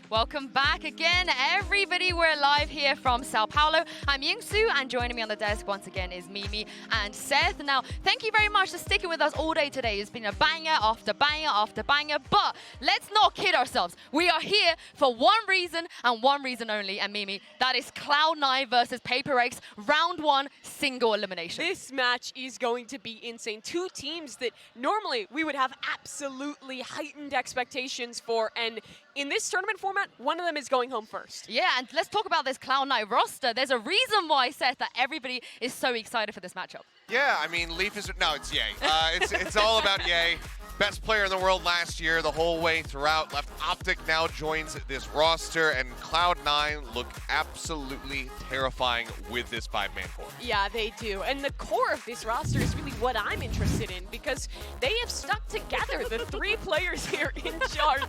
Welcome back again, everybody. We're live here from São Paulo. I'm Yingsu, and joining me on the desk once again is Mimi and Seth. Now, thank you very much for sticking with us all day today. It's been a banger after banger after banger, but let's not kid ourselves. We are here for one reason and one reason only, and Mimi, that is Cloud9 versus PRX, round one, single elimination. This match is going to be insane. Two teams that normally we would have absolutely heightened expectations for, and in this tournament format, one of them is going home first. Yeah, and let's talk about this Cloud9 roster. There's a reason why, Seth, that everybody is so excited for this matchup. Yeah, I mean, Leaf is... No, it's Ye. It's all about Ye. Best player in the world last year, the whole way throughout. Left Optic now joins this roster, and Cloud9 look absolutely terrifying with this five-man core. Yeah, they do. And the core of this roster is really what I'm interested in, because they have stuck together, the three players here in charge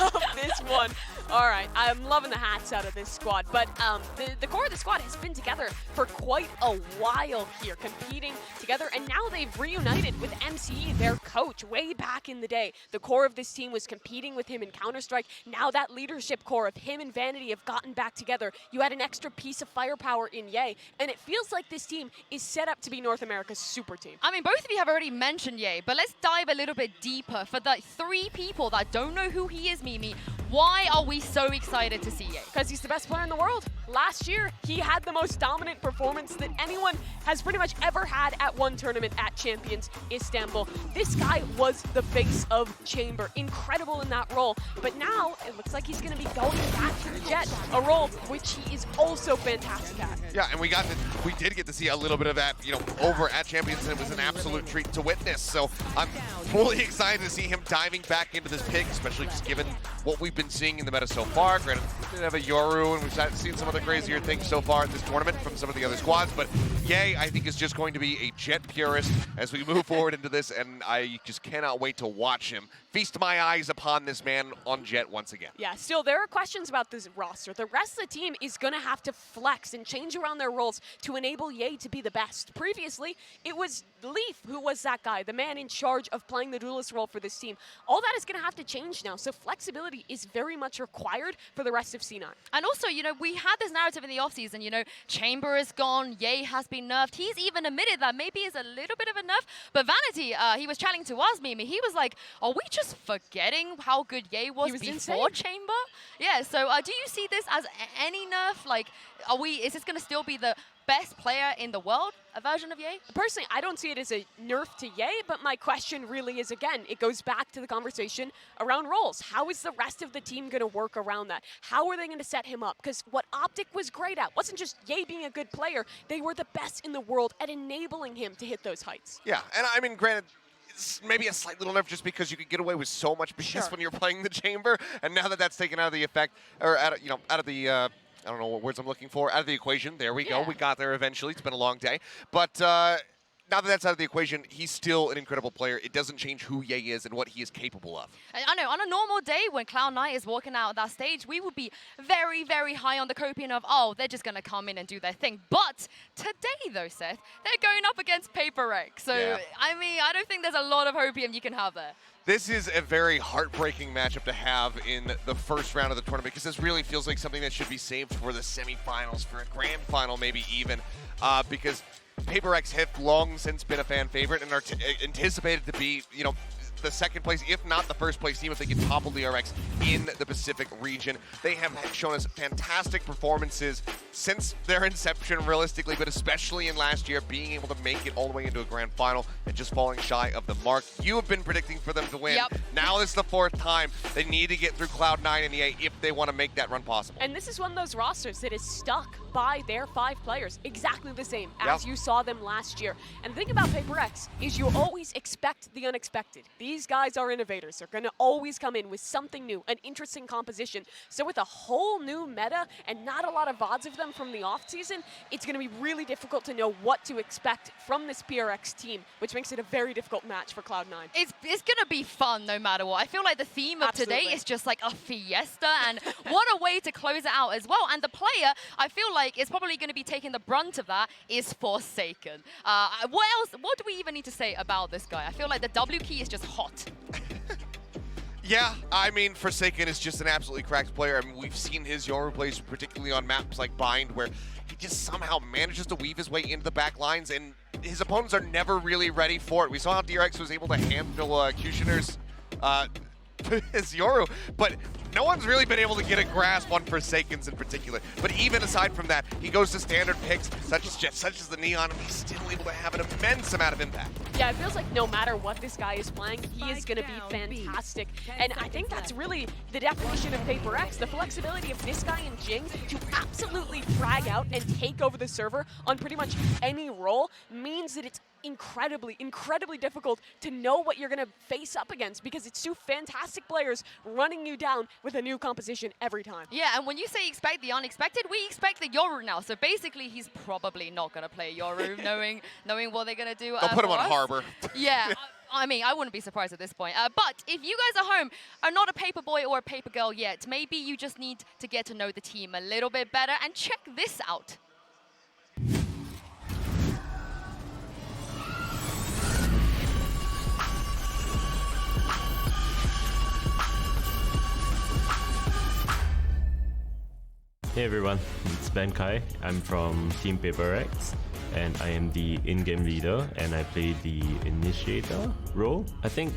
of this one. All right, I'm loving the hats out of this squad, but the core of the squad has been together for quite a while here, competing together, and now they've reunited with MCE, their coach, way back in the day. The core of this team was competing with him in Counter-Strike. Now that leadership core of him and Vanity have gotten back together. You had an extra piece of firepower in Ye, and it feels like this team is set up to be North America's super team. I mean, both of you have already mentioned Ye, but let's dive a little bit deeper. For the three people that don't know who he is, Mimi, why are we so excited to see Ye? Because he's the best player in the world. Last year, he had the most dominant performance that anyone has pretty much ever had at one tournament at Champions Istanbul. This guy was the face of Chamber. Incredible in that role. But now, it looks like he's going to be going back to the Jet, a role which he is also fantastic at. Yeah, and we did get to see a little bit of that, over at Champions, and it was an absolute treat to witness. So I'm fully excited to see him diving back into this pick, especially just given what we've been seeing in the meta so far. Granted, we did have a Yoru, and we've seen some other crazier things so far in this tournament from some of the other squads, but Ye, I think, is just going to be a Jet purist as we move forward into this, and I just cannot wait to watch him feast my eyes upon this man on Jet once again. Yeah, still, there are questions about this roster. The rest of the team is going to have to flex and change around their roles to enable Ye to be the best. Previously, it was Leaf who was that guy, the man in charge of playing the duelist role for this team. All that is going to have to change now, so flexibility is very much required for the rest of C9. And also, we had this narrative in the offseason, Chamber is gone, Ye has been nerfed. He's even admitted that maybe it's a little bit of a nerf, but Vanity, he was chatting to us, Mimi, he was like, are we just forgetting how good Ye was before insane. Chamber? Yeah, so do you see this as any nerf? Like, is this going to still be the best player in the world, a version of Ye? Personally, I don't see it as a nerf to Ye, but my question really is, again, it goes back to the conversation around roles. How is the rest of the team going to work around that? How are they going to set him up? Because what Optic was great at wasn't just Ye being a good player, they were the best in the world at enabling him to hit those heights. Yeah, and I mean, granted, it's maybe a slight little nerf just because you could get away with so much BS when you're playing the Chamber, and now that that's taken out of the effect, or out of the I don't know what words I'm looking for, out of the equation. There we go. We got there eventually. It's been a long day. But now that that's out of the equation, he's still an incredible player. It doesn't change who Ye is and what he is capable of. I know, on a normal day when Cloud9 is walking out of that stage, we would be very, very high on the copian of, oh, they're just going to come in and do their thing. But today, though, Seth, they're going up against PRX. So, I mean, I don't think there's a lot of hopium you can have there. This is a very heartbreaking matchup to have in the first round of the tournament, because this really feels like something that should be saved for the semifinals, for a grand final maybe even, because PRX have long since been a fan favorite and are anticipated to be, the second place, if not the first place team, if they can topple the RX in the Pacific region. They have shown us fantastic performances since their inception, realistically, but especially in last year, being able to make it all the way into a grand final and just falling shy of the mark. You have been predicting for them to win. Now this is the fourth time. They need to get through Cloud9 and EA if they want to make that run possible. And this is one of those rosters that is stuck by their 5 players, exactly the same as you saw them last year. And the thing about PRX is you always expect the unexpected. These guys are innovators. They're going to always come in with something new, an interesting composition. So with a whole new meta and not a lot of VODs of them from the offseason, it's going to be really difficult to know what to expect from this PRX team, which makes it a very difficult match for Cloud9. It's going to be fun no matter what. I feel like the theme of today is just like a fiesta, and what a way to close it out as well. And the player, I feel like, is probably going to be taking the brunt of that is Forsaken. What else? What do we even need to say about this guy? I feel like the W key is just hot. Yeah, I mean, Forsaken is just an absolutely cracked player. I mean, we've seen his Yoru plays, particularly on maps like Bind, where he just somehow manages to weave his way into the back lines, and his opponents are never really ready for it. We saw how DRX was able to handle Kushner's his Yoru, but no one's really been able to get a grasp on Forsaken's in particular. But even aside from that, he goes to standard picks, such as the Neon, and he's still able to have an immense amount of impact. Yeah, it feels like no matter what this guy is playing, he is going to be fantastic. And I think that's really the definition of PRX, the flexibility of this guy and Jing to absolutely frag out and take over the server on pretty much any role means that it's incredibly difficult to know what you're going to face up against, because it's two fantastic players running you down with a new composition every time. Yeah, and when you say expect the unexpected, we expect the Yoru now. So basically, he's probably not going to play Yoru, knowing what they're going to do. They'll put him on us. Harbor. Yeah. I mean, I wouldn't be surprised at this point. But if you guys at home are not a paper boy or a paper girl yet, maybe you just need to get to know the team a little bit better, and check this out. Hey everyone, it's Ben Kai. I'm from Team PRX and I am the in-game leader and I play the initiator role. I think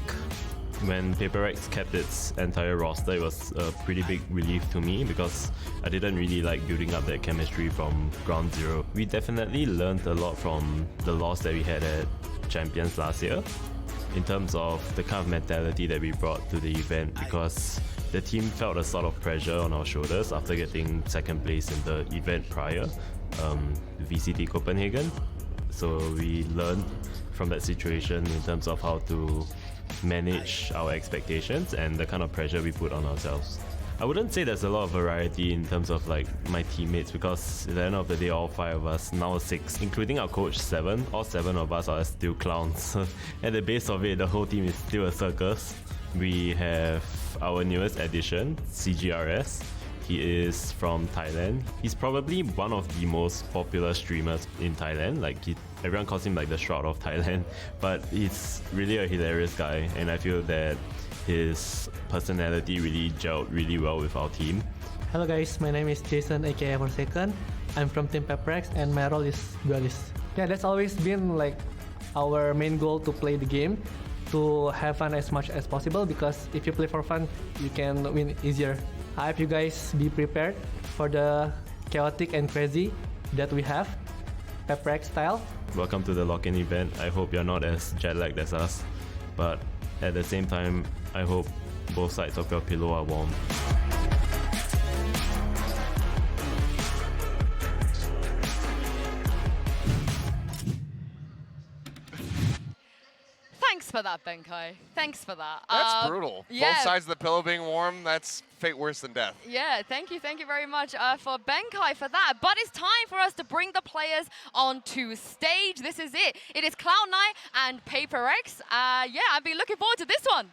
when PRX kept its entire roster, it was a pretty big relief to me because I didn't really like building up that chemistry from ground zero. We definitely learned a lot from the loss that we had at Champions last year in terms of the kind of mentality that we brought to the event, because the team felt a sort of pressure on our shoulders after getting second place in the event prior, VCT Copenhagen. So we learned from that situation in terms of how to manage our expectations and the kind of pressure we put on ourselves. I wouldn't say there's a lot of variety in terms of like my teammates, because at the end of the day, all 5 of us, now 6, including our coach 7, all 7 of us are still clowns. At the base of it, the whole team is still a circus. We have our newest addition, CGRS. He is from Thailand. He's probably one of the most popular streamers in Thailand. Like everyone calls him like the Shroud of Thailand, but he's really a hilarious guy, and I feel that his personality really gelled really well with our team. Hello guys, my name is Jason aka Forsaken. I'm from Team PRX and my role is duelist. Yeah, that's always been like our main goal, to play the game, to have fun as much as possible, because if you play for fun, you can win easier. I hope you guys be prepared for the chaotic and crazy that we have, PRX style. Welcome to the lock-in event. I hope you're not as jet-lagged as us, but at the same time, I hope both sides of your pillow are warm. Thanks for that, Benkai. Thanks for that. That's brutal. Yeah. Both sides of the pillow being warm, that's fate worse than death. Yeah, thank you very much for Benkai for that. But it's time for us to bring the players onto stage. This is it. It is Cloud9 and PRX. Yeah, I've been looking forward to this one.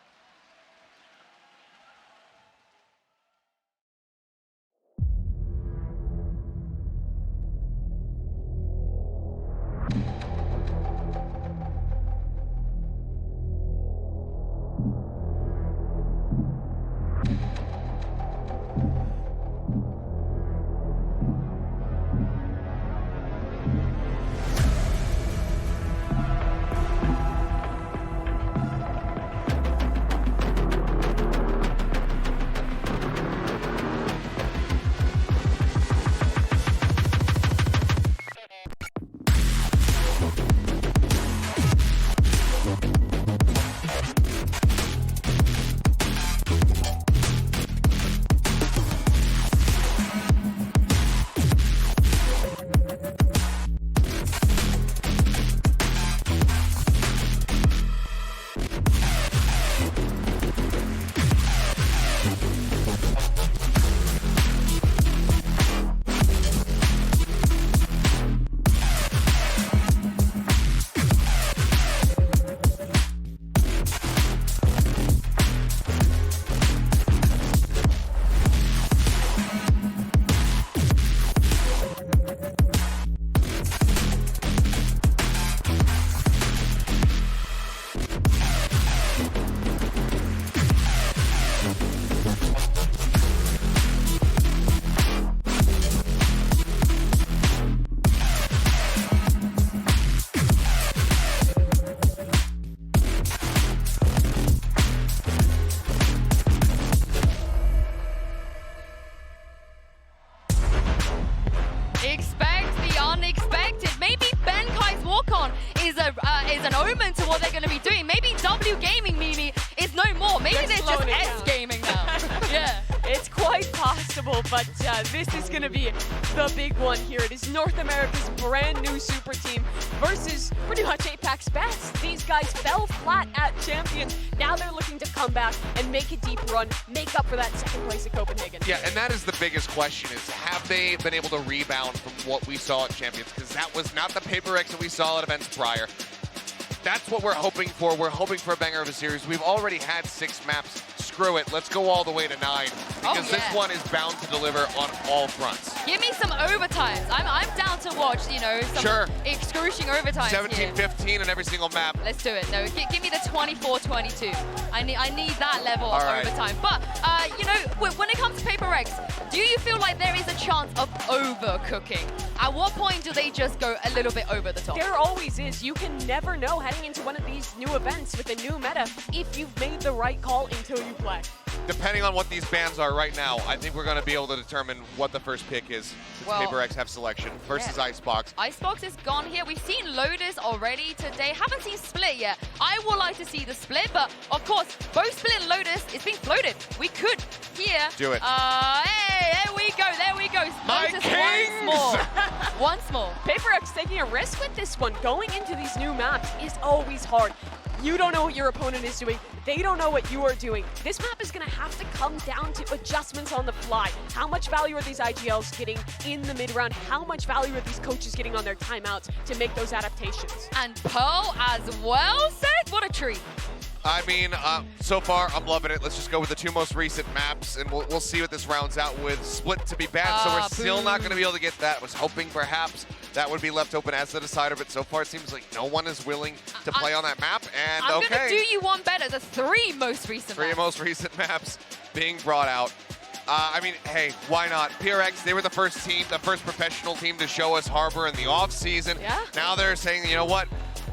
is an omen to what they're going to be doing. Maybe W Gaming, Mimi, is no more. Maybe they're just S Gaming now. Yeah. It's quite possible, but this is going to be the big one here. It is North America's brand new super team versus pretty much Apex best. These guys fell flat at Champions. Now they're looking to come back and make a deep run, make up for that second place at Copenhagen. Yeah, and that is the biggest question is, have they been able to rebound from what we saw at Champions? Because that was not the PRX that we saw at events prior. That's what we're hoping for. We're hoping for a banger of a series. We've already had 6 maps. Screw it. Let's go all the way to 9 because this one is bound to deliver on all fronts. Give me some overtimes. I'm down to watch, you know, some excruciating overtimes 17-15 in every single map. Let's do it. No, give me the 24-22. I need that level of overtime. But, you know, when it comes to PRX, do you feel like there is a chance of overcooking? At what point do they just go a little bit over the top? There always is. You can never know heading into one of these new events with a new meta if you've made the right call until you play. Depending on what these bans are right now, I think we're going to be able to determine what the first pick is. Well, PRX have selection versus Icebox. Icebox is gone here. We've seen Lotus already today. Haven't seen Split yet. I would like to see the Split, but of course, both Split and Lotus is being floated. We could here. Do it. Hey, there we go. There we go. My Lotus kings! once more. Once more. PRX taking a risk with this one. Going into these new maps is always hard. You don't know what your opponent is doing. They don't know what you are doing. This map is going to have to come down to adjustments on the fly. How much value are these IGLs getting in the mid-round? How much value are these coaches getting on their timeouts to make those adaptations? And Pearl as well, Seth? What a treat. I mean, so far, I'm loving it. Let's just go with the 2 most recent maps, and we'll see what this rounds out with. Split to be banned, so we're still not going to be able to get that. I was hoping perhaps that would be left open as the decider, but so far it seems like no one is willing to play on that map, and I'm going to do you one better. The 3 most recent maps. 3 most recent maps being brought out. I mean, hey, why not? PRX, they were the first team, the first professional team to show us Harbor in the off-season. Yeah. Now they're saying, you know what?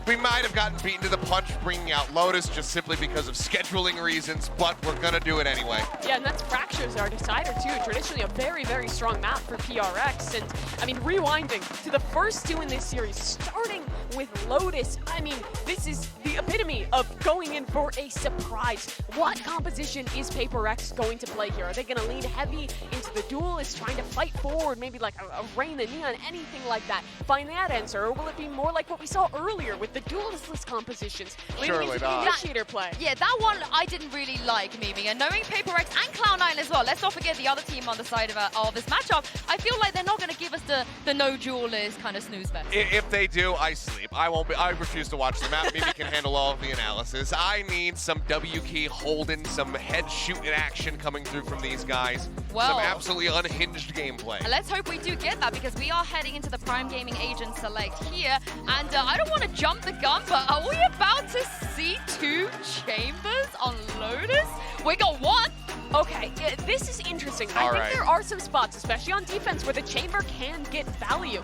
We might have gotten beaten to the punch bringing out Lotus just simply because of scheduling reasons, but we're going to do it anyway. Yeah, and that's Fractures, our decider, too. Traditionally a very, very strong map for PRX. And, I mean, rewinding to the first 2 in this series, starting with Lotus. I mean, this is the epitome of going in for a surprise. What composition is PRX going to play here? Are they going to lean heavy into the duelist, trying to fight forward, maybe like a Rain the Neon, anything like that? Find that answer, or will it be more like what we saw earlier with the duelistless compositions? Surely not. Initiator play. Yeah, that one I didn't really like, Mimi. And knowing PRX and Cloud9 as well, let's not forget the other team on the side of this matchup, I feel like they're not going to give us the no duelist kind of snooze fest. If they do, I sleep. I refuse to watch the map. Mimi can handle all of the analysis. I need some W key holding, some head shooting action coming through from these guys. Well, some absolutely unhinged gameplay. Let's hope we do get that, because we are heading into the Prime Gaming Agent Select here. And I don't want to jump the gun, but are we about to see 2 chambers on Lotus? We got 1. Okay, this is interesting. I think there are some spots, especially on defense, where the chamber can get value.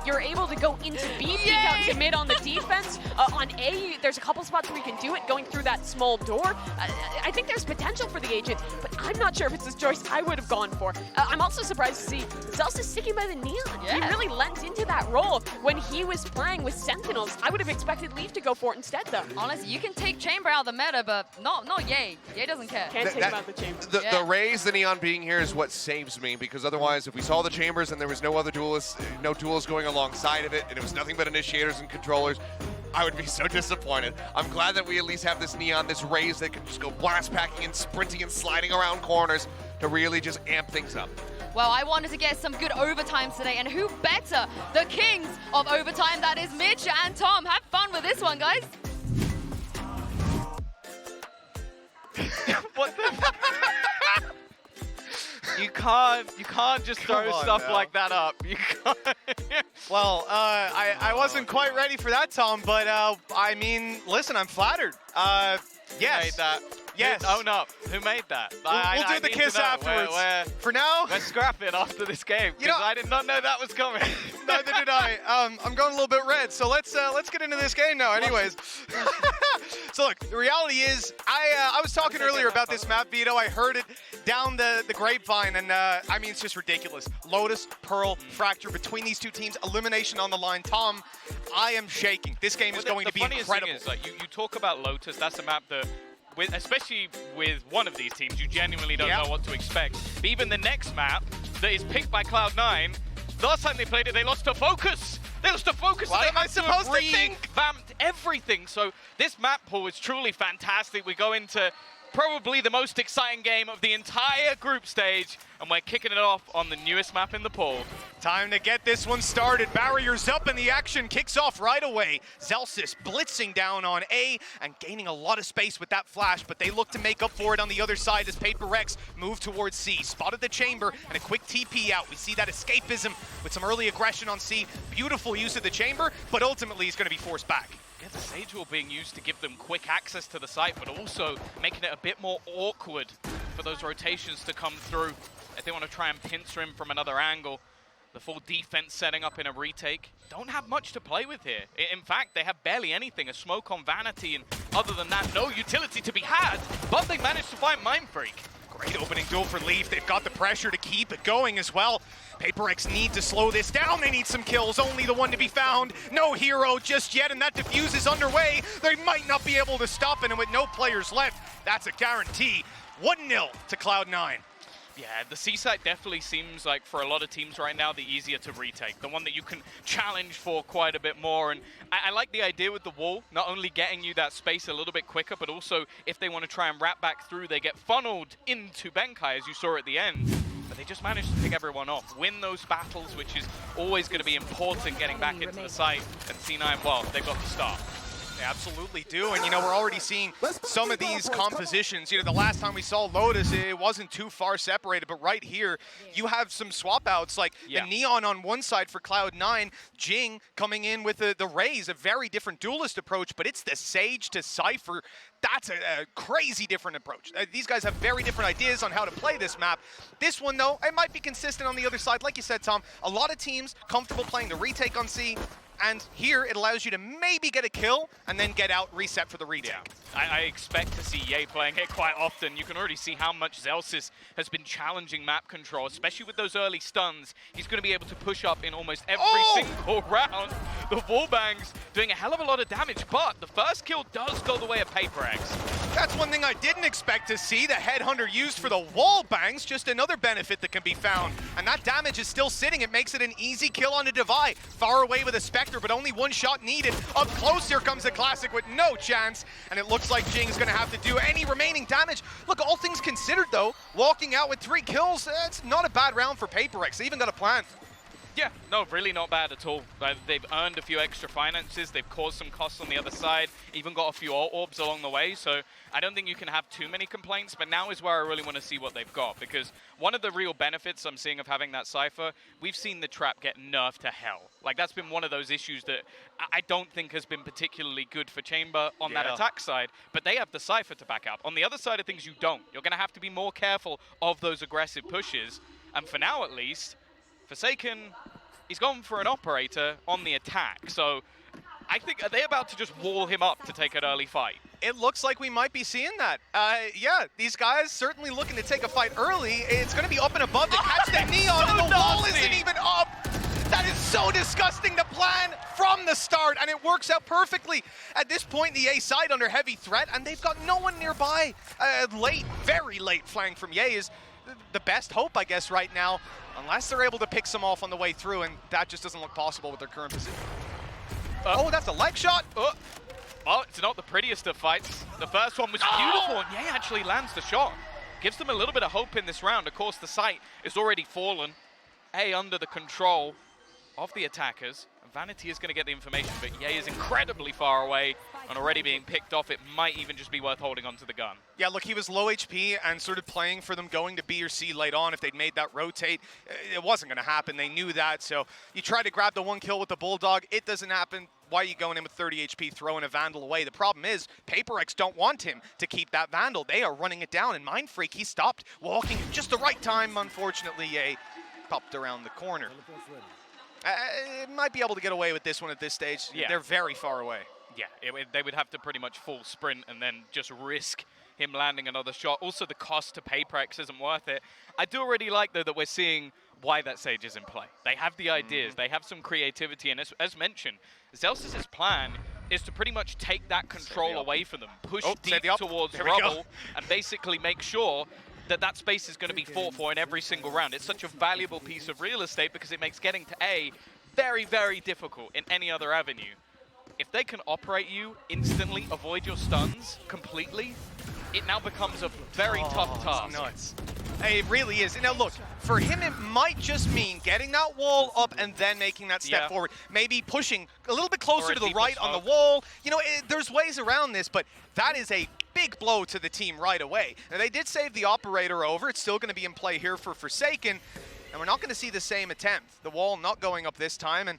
You're able to go into B, peek out to mid on the defense. On A, there's a couple spots where you can do it, going through that small door. I think there's potential for the agent, but I'm not sure if it's a choice I would have gone for. I'm also surprised to see Zelsa sticking by the Neon. He really lent into that role when he was playing with Sentinels. I would have expected Leaf to go for it instead, though. Honestly, you can take chamber out of the meta, but not Ye. Ye doesn't care. Can't take him out of the chamber. The Raze, the Neon being here is what saves me, because otherwise, if we saw the chambers and there was no other duelists, no duels going alongside of it, and it was nothing but initiators and controllers, I would be so disappointed. I'm glad that we at least have this Neon, this Raze that can just go blast packing and sprinting and sliding around corners to really just amp things up. Well, I wanted to get some good overtimes today, and who better? The kings of overtime, that is Mitch and Tom. Have fun with this one, guys. What the? You can't just throw stuff like that up. You can't. Well, I wasn't quite ready for that, Tom, but I mean, listen, I'm flattered. Yes. Yes. Oh, Own up. Who made that? We'll do the kiss afterwards. For now, we're scrapping after this game because I did not know that was coming. Neither did I. I'm going a little bit red, so let's get into this game now. Anyways, so look, the reality is, I was talking earlier about this map, Vito. I heard it down the grapevine, and I mean, it's just ridiculous. Lotus, Pearl, Fracture, between these two teams, elimination on the line. Tom, I am shaking. This game is going to be incredible. The funniest thing is, like, you talk about Lotus, that's a map that, especially with one of these teams, you genuinely don't know what to expect. But even the next map that is picked by Cloud9, last time they played it, they lost to Focus. They lost to Focus. What am I supposed to think? Revamped everything. So this map pool is truly fantastic. We go into probably the most exciting game of the entire group stage, and we're kicking it off on the newest map in the pool. Time to get this one started. Barriers up and the action kicks off right away. Zelsis blitzing down on A and gaining a lot of space with that flash, but they look to make up for it on the other side as PRX move towards C. Spotted the chamber and a quick TP out. We see that escapism with some early aggression on C. Beautiful use of the chamber, but ultimately he's going to be forced back. Yeah, the Sage Wall being used to give them quick access to the site, but also making it a bit more awkward for those rotations to come through if they want to try and pincer him from another angle. The full defense setting up in a retake. Don't have much to play with here. In fact, they have barely anything. A smoke on Vanity, and other than that, no utility to be had. But they managed to find Mind Freak. Great opening duel for Leaf. They've got the pressure to keep it going as well. PRX need to slow this down. They need some kills. Only the one to be found. No hero just yet, and that defuse is underway. They might not be able to stop it, and with no players left, that's a guarantee. 1-0 to Cloud9. Yeah, the C site definitely seems like, for a lot of teams right now, the easier to retake. The one that you can challenge for quite a bit more. And I like the idea with the wall, not only getting you that space a little bit quicker, but also if they want to try and wrap back through, they get funneled into Benkai, as you saw at the end. But they just managed to pick everyone off, win those battles, which is always going to be important getting back into the site. And C9, well, they've got to start. They absolutely do, and you know, we're already seeing some of these compositions. You know, the last time we saw Lotus, it wasn't too far separated, but right here, you have some swap outs, like the Neon on one side for Cloud9, Jing coming in with the Raze, a very different duelist approach, but it's the Sage to Cypher. That's a crazy different approach. These guys have very different ideas on how to play this map. This one, though, it might be consistent on the other side. Like you said, Tom, a lot of teams comfortable playing the retake on C, and here it allows you to maybe get a kill and then get out, reset for the retake. Yeah. I expect to see Ye playing it quite often. You can already see how much Zelsis has been challenging map control, especially with those early stuns. He's going to be able to push up in almost every single round. The wallbangs doing a hell of a lot of damage, but the first kill does go the way of PRX. That's one thing I didn't expect to see. The Headhunter used for the wall bangs, just another benefit that can be found. And that damage is still sitting. It makes it an easy kill on a Divide. Far away with a Spectre, but only one shot needed. Up close, here comes the Classic with no chance. And it looks like Jing is going to have to do any remaining damage. Look, all things considered, though, walking out with 3 kills, it's not a bad round for PRX. They even got a plan. Yeah, no, really not bad at all. They've earned a few extra finances. They've caused some costs on the other side. Even got a few orbs along the way. So I don't think you can have too many complaints. But now is where I really want to see what they've got. Because one of the real benefits I'm seeing of having that Cypher, we've seen the trap get nerfed to hell. Like, that's been one of those issues that I don't think has been particularly good for Chamber on that attack side. But they have the Cypher to back up. On the other side of things, you don't. You're going to have to be more careful of those aggressive pushes. And for now, at least, Forsaken, he's gone for an operator on the attack. So I think, are they about to just wall him up to take an early fight? It looks like we might be seeing that. Yeah, these guys certainly looking to take a fight early. It's going to be up and above to catch the Neon, and the wall isn't even up. That is so disgusting to plan from the start, and it works out perfectly. At this point, the A side under heavy threat, and they've got no one nearby. Late, very late flank from Ye is the best hope, I guess, right now, unless they're able to pick some off on the way through, and that just doesn't look possible with their current position. Oh, that's a leg shot. Well, it's not the prettiest of fights. The first one was beautiful, and Ye actually lands the shot. Gives them a little bit of hope in this round. Of course, the site is already fallen. A under the control of the attackers. Vanity is going to get the information, but Ye is incredibly far away and already being picked off. It might even just be worth holding onto the gun. Yeah, look, he was low HP and sort of playing for them going to B or C late on. If they'd made that rotate, it wasn't going to happen. They knew that, so you try to grab the 1 kill with the Bulldog. It doesn't happen. why are you going in with 30 HP, throwing a Vandal away? The problem is, PRX don't want him to keep that Vandal. They are running it down, and Mindfreak, he stopped walking at just the right time. Unfortunately, popped around the corner. Might be able to get away with this one at this stage. Yeah. They're very far away. Yeah, they would have to pretty much full sprint and then just risk him landing another shot. Also, the cost to PRX isn't worth it. I do already like, though, that we're seeing why that Sage is in play. They have the ideas, they have some creativity, and as mentioned, Zellsis' plan is to pretty much take that control away from them, push deep towards rubble, and basically make sure that that space is going to be fought for in every single round. It's such a valuable piece of real estate because it makes getting to A very, very difficult in any other avenue. If they can operate you instantly, avoid your stuns completely, it now becomes a very tough task. Nuts. It really is. Now look, for him it might just mean getting that wall up and then making that step forward. Maybe pushing a little bit closer to the right on the wall. You know, there's ways around this, but that is a big blow to the team right away. Now they did save the operator over. It's still going to be in play here for Forsaken, and we're not going to see the same attempt. The wall not going up this time, and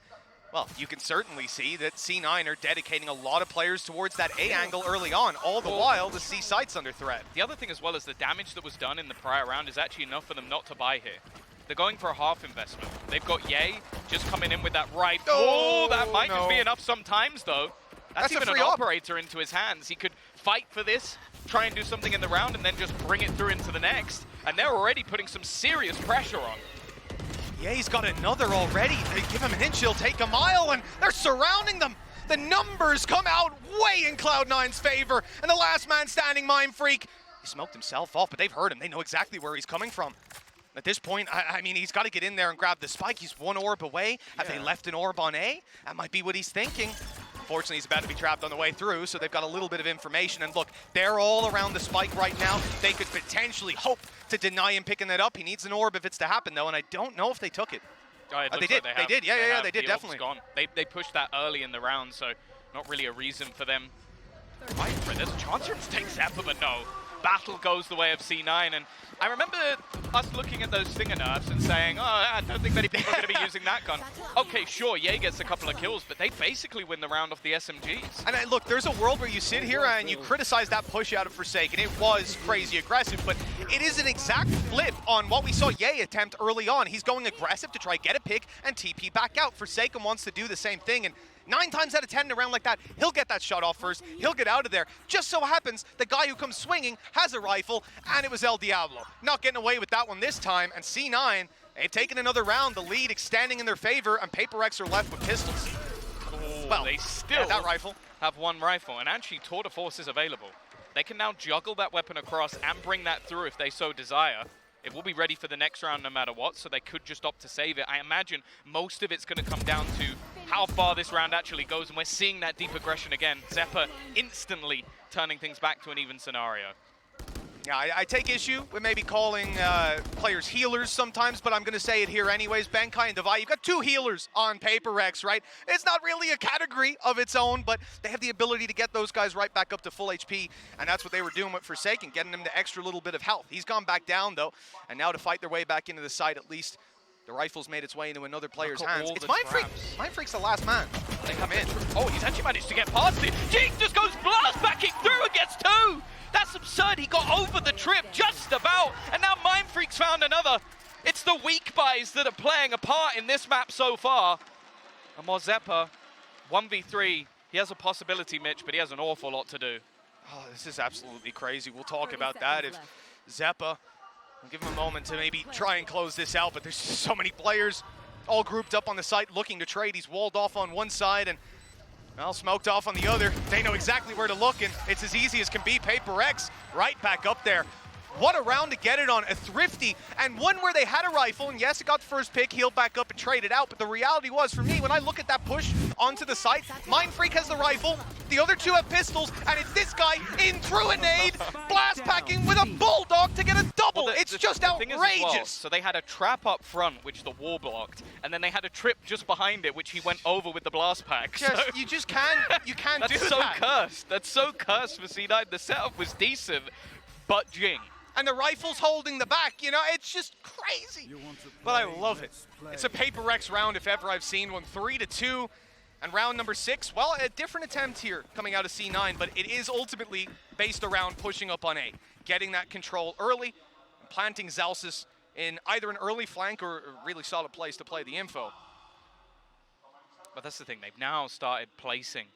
well, you can certainly see that C9 are dedicating a lot of players towards that A angle early on, all the while the C site's under threat. The other thing as well is the damage that was done in the prior round is actually enough for them not to buy here. They're going for a half investment. They've got Ye just coming in with that right. Oh, that might just be enough sometimes, though. That's even an operator into his hands. He could fight for this, try and do something in the round, and then just bring it through into the next. And they're already putting some serious pressure on. Yeah, he's got another already. They give him an inch, he'll take a mile, and they're surrounding them. The numbers come out way in Cloud9's favor, and the last man standing, Mindfreak, he smoked himself off, but they've heard him. They know exactly where he's coming from. At this point, I mean, he's got to get in there and grab the spike. He's one orb away. Have they left an orb on A? That might be what he's thinking. Unfortunately, he's about to be trapped on the way through, so they've got a little bit of information. And look, they're all around the spike right now. They could potentially hope to deny him picking that up. He needs an orb if it's to happen, though, and I don't know if they took it. They did. They did. Yeah, they did, definitely. Gone. They pushed that early in the round, so not really a reason for them. Right, there's a chance here to take Zephyr, but no. Battle goes the way of C9, and I remember us looking at those Stinger nerfs and saying, oh, I don't think many people are going to be using that gun. Okay, sure, Ye gets a couple of kills, but they basically win the round off the SMGs. And look, there's a world where you sit here and you criticize that push out of Forsaken. It was crazy aggressive, but it is an exact flip on what we saw Ye attempt early on. He's going aggressive to try get a pick and TP back out. Forsaken wants to do the same thing, and 9 times out of 10 in a round like that, he'll get that shot off first, he'll get out of there. Just so happens, the guy who comes swinging has a rifle, and it was El Diablo. Not getting away with that one this time, and C9, they've taken another round, the lead extending in their favor, and PRX are left with pistols. Oh, well, they still that rifle. Have one rifle, and actually Tour de Force is available. They can now juggle that weapon across and bring that through if they so desire. It will be ready for the next round no matter what, so they could just opt to save it. I imagine most of it's going to come down to how far this round actually goes, and we're seeing that deep aggression again. Zephyr instantly turning things back to an even scenario. Yeah, I take issue with maybe calling players healers sometimes, but I'm going to say it here anyways. Benkai and Devi, you've got 2 healers on PRX, right? It's not really a category of its own, but they have the ability to get those guys right back up to full HP, and that's what they were doing with Forsaken, getting them the extra little bit of health. He's gone back down, though, and now to fight their way back into the site, at least the rifle's made its way into another player's hands. It's Mindfreak. Mindfreak's the last man. They come in. Oh, he's actually managed to get past it. Jing just goes blast backing through and gets 2. That's absurd. He got over the trip just about, and now Mindfreak's found another. It's the weak buys that are playing a part in this map so far. And Mozepa, 1v3. He has a possibility, Mitch, but he has an awful lot to do. Oh, this is absolutely crazy. We'll talk about that. If Zeppa, I'll give him a moment to maybe try and close this out, but there's just so many players all grouped up on the site looking to trade. He's walled off on one side and, well, smoked off on the other. They know exactly where to look, and it's as easy as can be. PRX right back up there. What a round to get it on a Thrifty, and one where they had a rifle, and yes, it got the first pick, healed back up and traded out, but the reality was, for me, when I look at that push onto the site, Mindfreak has the rifle, the other 2 have pistols, and it's this guy in through a nade, blast packing with a bulldog to get a double. Well, it's just outrageous. Well, so they had a trap up front, which the wall blocked, and then they had a trip just behind it, which he went over with the blast pack. You just can't do that. That's so cursed. That's so cursed for C9. The setup was decent, but Jing. And the rifle's holding the back, you know, it's just crazy. But I love it. It's a PRX round if ever I've seen one. 3-2. And round number 6, well, a different attempt here coming out of C9, but it is ultimately based around pushing up on A, getting that control early, planting Zalsis in either an early flank or a really solid place to play the info. But that's the thing, they've now started placing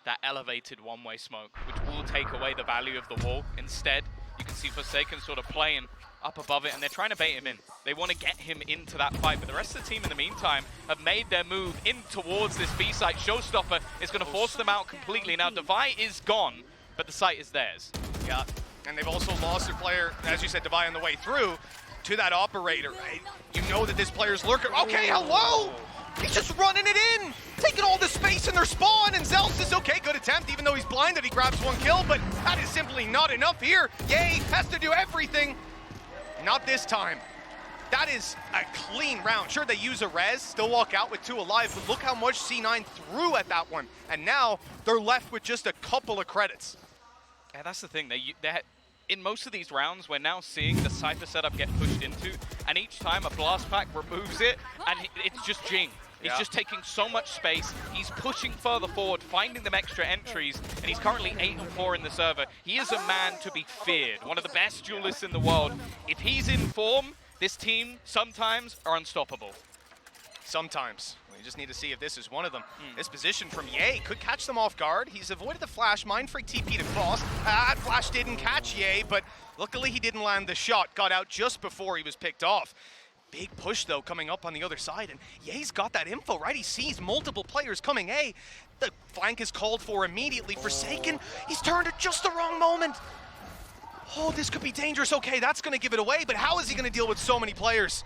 that elevated one-way smoke, which will take away the value of the wall. Instead, you can see Forsaken sort of playing up above it, and they're trying to bait him in. They want to get him into that fight, but the rest of the team in the meantime have made their move in towards this B site. Showstopper is going to force them out completely. Now, Devi is gone, but the site is theirs. Yeah, and they've also lost their player, as you said, Devi on the way through to that operator, right? You know that this player's lurker. Okay, hello! He's just running it in, taking all the space in their spawn, and Zalsis, okay, good attempt, even though he's blinded, he grabs 1 kill, but that is simply not enough here. Yay, has to do everything. Not this time. That is a clean round. Sure, they use a res, still walk out with 2 alive, but look how much C9 threw at that one. And now they're left with just a couple of credits. Yeah, that's the thing. In most of these rounds, we're now seeing the Cypher setup get pushed into, and each time a blast pack removes it, and it's just Jing. He's just taking so much space. He's pushing further forward, finding them extra entries, and he's currently 8-4 in the server. He is a man to be feared, one of the best duelists in the world. If he's in form, this team sometimes are unstoppable. Sometimes. We just need to see if this is one of them. This position from Ye could catch them off guard. He's avoided the flash. Mindfreak TP'd across. Flash didn't catch Ye, but luckily he didn't land the shot. Got out just before he was picked off. Big push, though, coming up on the other side, and Ye's got that info, right? He sees multiple players coming A. The flank is called for immediately. Forsaken, he's turned at just the wrong moment. Oh, this could be dangerous. Okay, that's going to give it away, but how is he going to deal with so many players?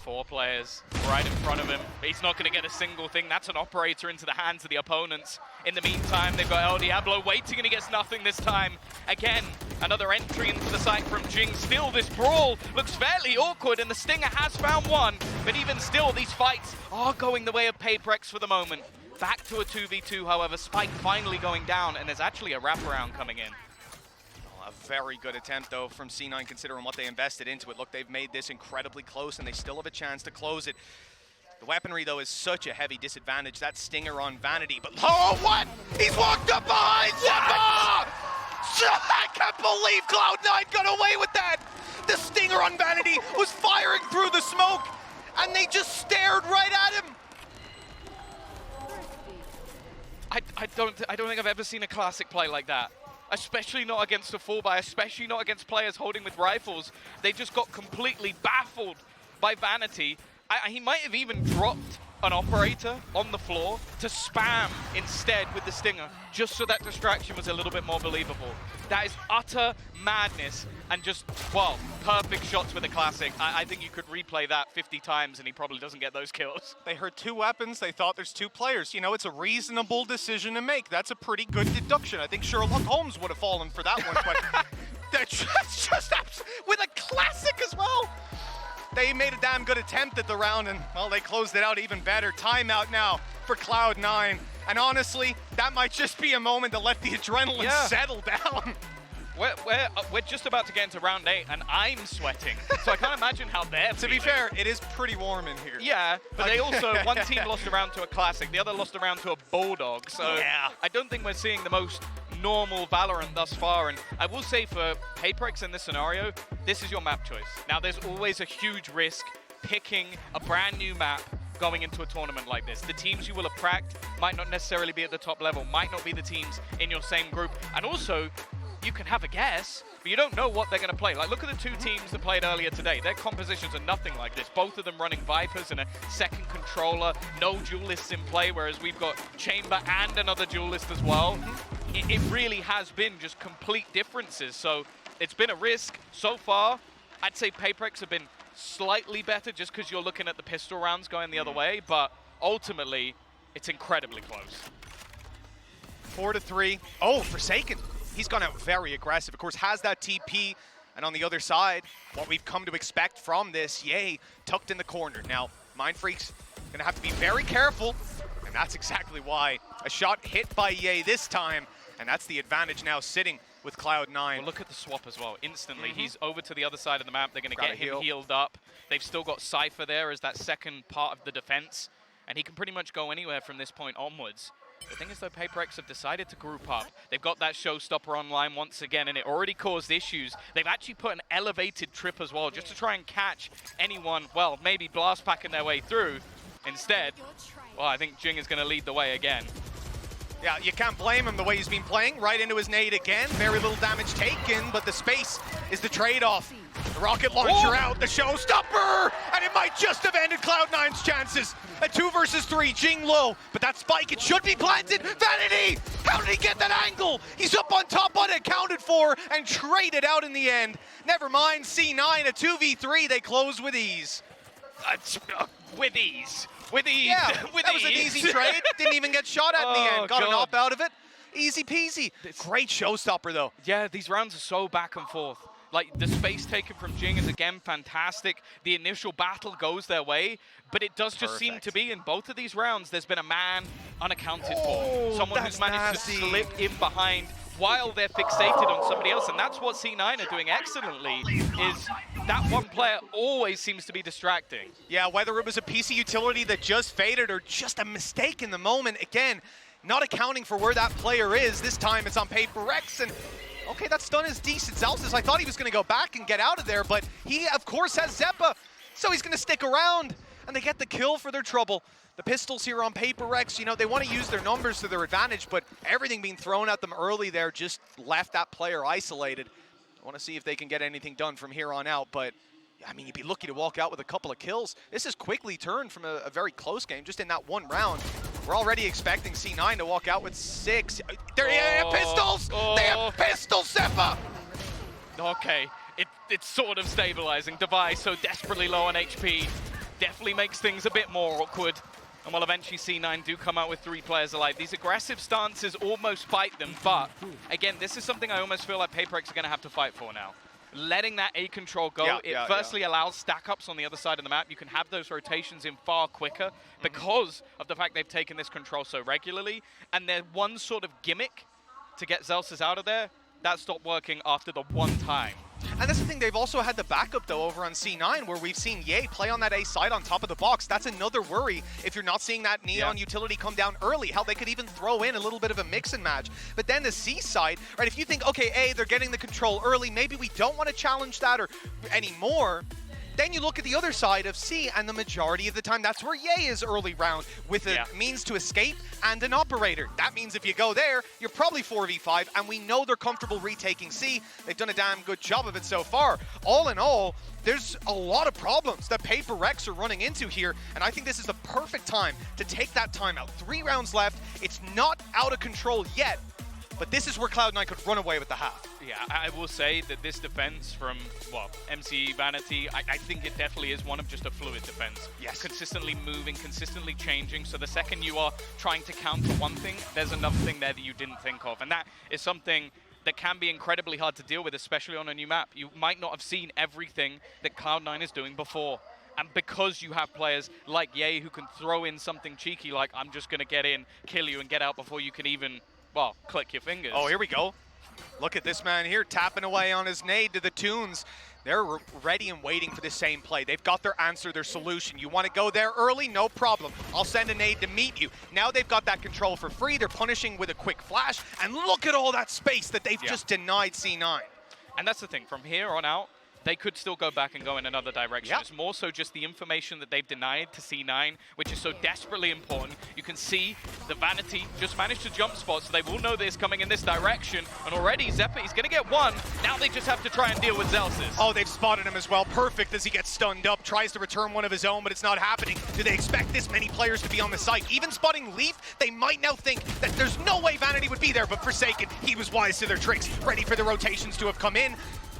4 players right in front of him. He's not going to get a single thing. That's an operator into the hands of the opponents. In the meantime, they've got El Diablo waiting, and he gets nothing this time. Again, another entry into the site from Jing. Still, this brawl looks fairly awkward, and the Stinger has found one. But even still, these fights are going the way of PRX for the moment. Back to a 2v2, however. Spike finally going down, and there's actually a wraparound coming in. A very good attempt, though, from C9, considering what they invested into it. Look, they've made this incredibly close, and they still have a chance to close it. The weaponry, though, is such a heavy disadvantage. That Stinger on Vanity, but oh, what? He's walked up behind Zeppa! I can't believe Cloud9 got away with that! The Stinger on Vanity was firing through the smoke, and they just stared right at him! I don't think I've ever seen a classic play like that. Especially not against a 4x, especially not against players holding with rifles. They just got completely baffled by Vanity. He might have even dropped an operator on the floor to spam instead with the Stinger, just so that distraction was a little bit more believable. That is utter madness, and just, well, perfect shots with a classic. I think you could replay that 50 times and he probably doesn't get those kills. They heard 2 weapons, they thought there's 2 players. You know, it's a reasonable decision to make. That's a pretty good deduction. I think Sherlock Holmes would have fallen for that one, but that's just with a classic as well. They made a damn good attempt at the round, and, well, they closed it out even better. Timeout now for Cloud9. And honestly, that might just be a moment to let the adrenaline settle down. We're just about to get into round 8, and I'm sweating. So I can't imagine how they're To be fair, it is pretty warm in here. Yeah, but they also, one team lost a round to a classic, the other lost a round to a Bulldog. So I don't think we're seeing the most normal Valorant thus far. And I will say for PRX in this scenario, this is your map choice. Now, there's always a huge risk picking a brand new map going into a tournament like this. The teams you will have cracked might not necessarily be at the top level, might not be the teams in your same group. And also, you can have a guess, but you don't know what they're going to play. Like, look at the 2 teams that played earlier today. Their compositions are nothing like this. Both of them running Vipers and a second controller, no duelists in play, whereas we've got Chamber and another duelist as well. It really has been just complete differences. So it's been a risk so far. I'd say PRX have been slightly better just because you're looking at the pistol rounds going the other way, but ultimately, it's incredibly close. 4-3. Oh, Forsaken. He's gone out very aggressive. Of course, has that TP. And on the other side, what we've come to expect from this, Ye tucked in the corner. Now, Mindfreak's going to have to be very careful. And that's exactly why. A shot hit by Ye this time. And that's the advantage now sitting with Cloud9. Well, look at the swap as well. Instantly, he's over to the other side of the map. They're going to get him healed up. They've still got Cypher there as that second part of the defense. and he can pretty much go anywhere from this point onwards. The thing is, though, PRX have decided to group up. They've got that showstopper online once again, and it already caused issues. They've actually put an elevated trip as well, just to try and catch anyone, well, maybe blast packing their way through. Instead, well, I think Jing is going to lead the way again. Yeah, you can't blame him the way he's been playing. Right into his nade again. Very little damage taken, but the space is the trade-off. The rocket launcher out, the showstopper! And it might just have ended Cloud9's chances. A 2 versus 3, Jing low. But that spike, it should be planted. Vanity! How did he get that angle? He's up on top, unaccounted for, and traded out in the end. Never mind, C9, a 2v3, they close with ease. With ease. With ease. Yeah, with that was an easy trade. Didn't even get shot at in the end. Got an op out of it. Easy peasy. Great showstopper, though. Yeah, these rounds are so back and forth. Like, the space taken from Jing is, again, fantastic. The initial battle goes their way, but it does just seem to be, in both of these rounds, there's been a man unaccounted for. Someone who's managed to slip in behind while they're fixated on somebody else, and that's what C9 are doing excellently, is that one player always seems to be distracting. Yeah, whether it was a PC utility that just faded or just a mistake in the moment, again, not accounting for where that player is. This time it's on PRX, and okay, that stun is decent. Zelsis, I thought he was going to go back and get out of there, but he, of course, has Zeppa, so he's going to stick around, and they get the kill for their trouble. The pistols here on PRX, you know, they want to use their numbers to their advantage, but everything being thrown at them early there just left that player isolated. I want to see if they can get anything done from here on out, but I mean, you'd be lucky to walk out with a couple of kills. This has quickly turned from a very close game, just in that one round. We're already expecting C9 to walk out with 6. They have pistols! They have pistols, Zeppa! Okay, it's sort of stabilizing. Device so desperately low on HP definitely makes things a bit more awkward. And while eventually C9 do come out with 3 players alive, these aggressive stances almost bite them, but again, this is something I almost feel like PRX are going to have to fight for now. Letting that A control go, firstly allows stack-ups on the other side of the map. You can have those rotations in far quicker because of the fact they've taken this control so regularly. And their one sort of gimmick to get Zelsis out of there, that stopped working after the one time. And that's the thing, they've also had the backup, though, over on C9, where we've seen Ye play on that A side on top of the box. That's another worry if you're not seeing that Neon utility come down early. Hell, they could even throw in a little bit of a mix and match. But then the C side, right, if you think, okay, A, they're getting the control early, maybe we don't want to challenge that or anymore. Then you look at the other side of C, and the majority of the time, that's where Ye is early round, with a means to escape and an operator. That means if you go there, you're probably 4v5, and we know they're comfortable retaking C. They've done a damn good job of it so far. All in all, there's a lot of problems that PRX are running into here, and I think this is the perfect time to take that timeout. 3 rounds left. It's not out of control yet, but this is where Cloud9 could run away with the half. Yeah, I will say that this defense from, well, MC Vanity, I think it definitely is one of just a fluid defense. Yes. Consistently moving, consistently changing, so the second you are trying to counter one thing, there's another thing there that you didn't think of. And that is something that can be incredibly hard to deal with, especially on a new map. You might not have seen everything that Cloud9 is doing before. And because you have players like Ye who can throw in something cheeky like, I'm just going to get in, kill you, and get out before you can even, well, click your fingers. Oh, here we go. Look at this man here, tapping away on his nade to the tunes. They're ready and waiting for the same play. They've got their answer, their solution. You want to go there early? No problem. I'll send a nade to meet you. Now they've got that control for free. They're punishing with a quick flash. And look at all that space that they've just denied C9. And that's the thing. From here on out, they could still go back and go in another direction. It's more so just the information that they've denied to C9, which is so desperately important. You can see the Vanity just managed to jump spot, so they will know that it's coming in this direction. And already Zeppa, he's going to get one. Now they just have to try and deal with Zelsis. Oh, they've spotted him as well. Perfect as he gets stunned up. Tries to return one of his own, but it's not happening. Do they expect this many players to be on the site? Even spotting Leaf, they might now think that there's no way Vanity would be there, but Forsaken, he was wise to their tricks. Ready for the rotations to have come in.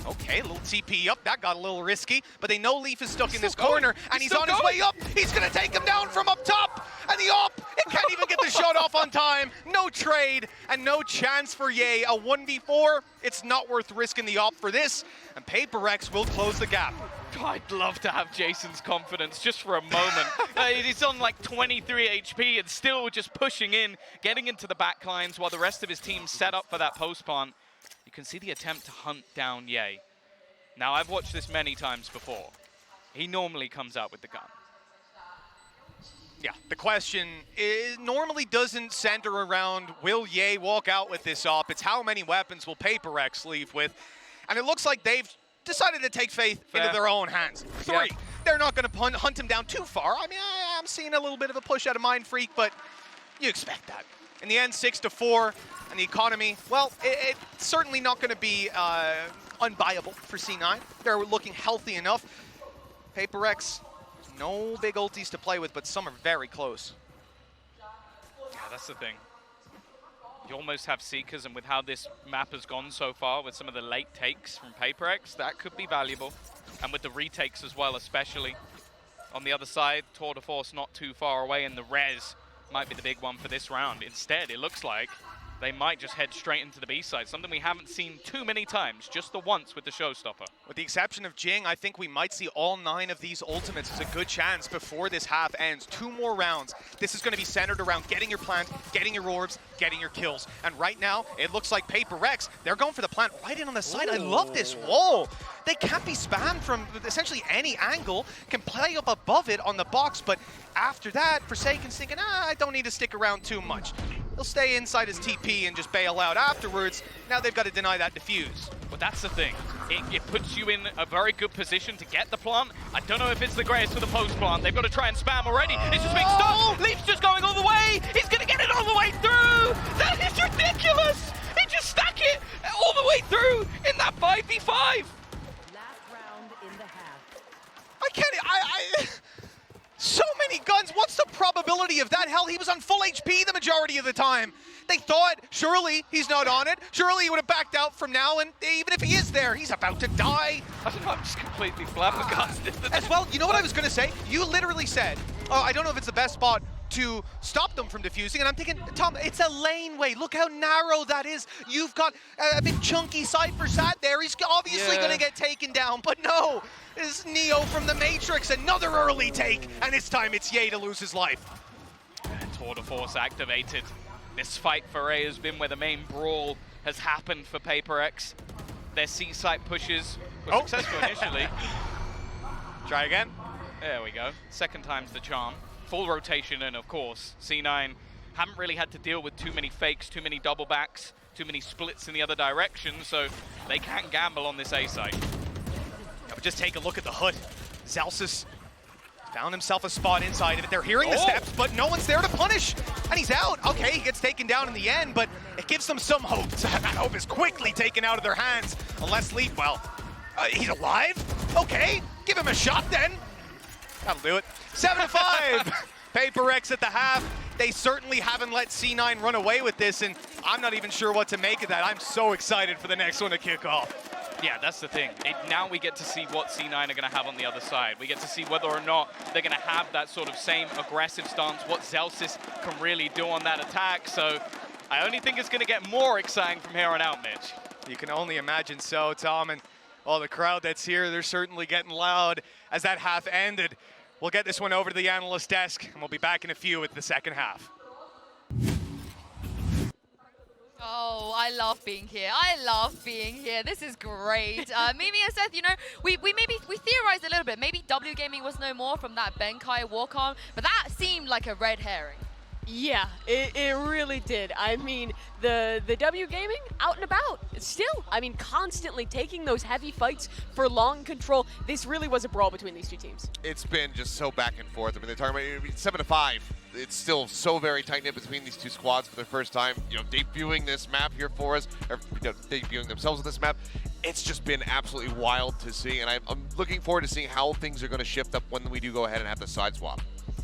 Okay, a little TP up. That got a little risky, but they know Leaf is stuck in this corner, and he's on his way up. He's going to take him down from up top, and the op, it can't even get the shot off on time. No trade, and no chance for Ye. A 1v4, it's not worth risking the op for this, and PRX will close the gap. I'd love to have Jason's confidence just for a moment. He's on like 23 HP and still just pushing in, getting into the back lines while the rest of his team set up for that post plant. You can see the attempt to hunt down Ye. Now, I've watched this many times before. He normally comes out with the gun. Yeah, the question normally doesn't center around will Ye walk out with this op. It's how many weapons will PRX leave with. And it looks like they've decided to take faith into their own hands. 3. Yeah. They're not going to hunt him down too far. I mean, I'm seeing a little bit of a push out of Mind Freak, but you expect that. In the end, 6-4, and the economy, well, it's certainly not going to be unbuyable for C9. They're looking healthy enough. PRX, no big ultis to play with, but some are very close. Yeah, that's the thing. You almost have Seekers, and with how this map has gone so far, with some of the late takes from PRX, that could be valuable. And with the retakes as well, especially. On the other side, Tour de Force not too far away, and the res might be the big one for this round. Instead, it looks like they might just head straight into the B-side, something we haven't seen too many times, just the once with the showstopper. With the exception of Jing, I think we might see all 9 of these ultimates. It's a good chance before this half ends. 2 more rounds. This is going to be centered around getting your plant, getting your orbs, getting your kills. And right now, it looks like PRX, they're going for the plant right in on the side. Ooh. I love this wall. They can't be spammed from essentially any angle, can play up above it on the box, but after that, Forsaken's thinking, I don't need to stick around too much. He'll stay inside his TP and just bail out afterwards. Now they've got to deny that defuse. But that's the thing. It puts you in a very good position to get the plant. I don't know if it's the greatest for the post plant. They've got to try and spam already. It's just being stopped. Leaf's just going all the way. He's going to get it all the way through. That is ridiculous. He just stuck it all the way through in that 5v5. Last round in the half. I can't. So many guns. What's the probability of that? Hell, he was on full HP the majority of the time. They thought, surely he's not on it. Surely he would have backed out from now, and even if he is there, he's about to die. I don't know, I'm just completely flabbergasted. As well, you know what I was going to say? You literally said, oh, I don't know if it's the best spot to stop them from defusing, and I'm thinking, Tom, it's a laneway. Look how narrow that is. You've got a big chunky Cypher sat there. He's obviously going to get taken down, but no. This is Neo from the Matrix, another early take, and this time it's Ye to lose his life. Tour de Force activated. This fight for A has been where the main brawl has happened for PRX. Their C-site pushes were successful initially. Try again. There we go. Second time's the charm. Full rotation, and of course, C9 haven't really had to deal with too many fakes, too many double backs, too many splits in the other direction, so they can't gamble on this A site. But just take a look at the hood. Zelsis found himself a spot inside of it. They're hearing the steps, but no one's there to punish. And he's out. Okay, he gets taken down in the end, but it gives them some hope. That hope is quickly taken out of their hands. Unless Leap, well, he's alive? Okay, give him a shot then. That'll do it. 7-5. PRX at the half. They certainly haven't let C9 run away with this, and I'm not even sure what to make of that. I'm so excited for the next one to kick off. Yeah, that's the thing. Now we get to see what C9 are going to have on the other side. We get to see whether or not they're going to have that sort of same aggressive stance, what Zelsis can really do on that attack. So I only think it's going to get more exciting from here on out, Mitch. You can only imagine so, Tom. And all the crowd that's here, they're certainly getting loud as that half ended. We'll get this one over to the analyst desk, and we'll be back in a few with the second half. Oh, I love being here. I love being here. This is great. Mimi and Seth, you know, we theorized a little bit. Maybe W Gaming was no more from that Benkai walk-on, but that seemed like a red herring. Yeah, it really did. I mean, the W Gaming out and about still. I mean, constantly taking those heavy fights for long control. This really was a brawl between these two teams. It's been just so back and forth. I mean, they're talking about 7-5. It's still so very tight-knit between these two squads for the first time, you know, debuting this map here for us, or debuting themselves on this map. It's just been absolutely wild to see, and I'm looking forward to seeing how things are going to shift up when we do go ahead and have the side swap.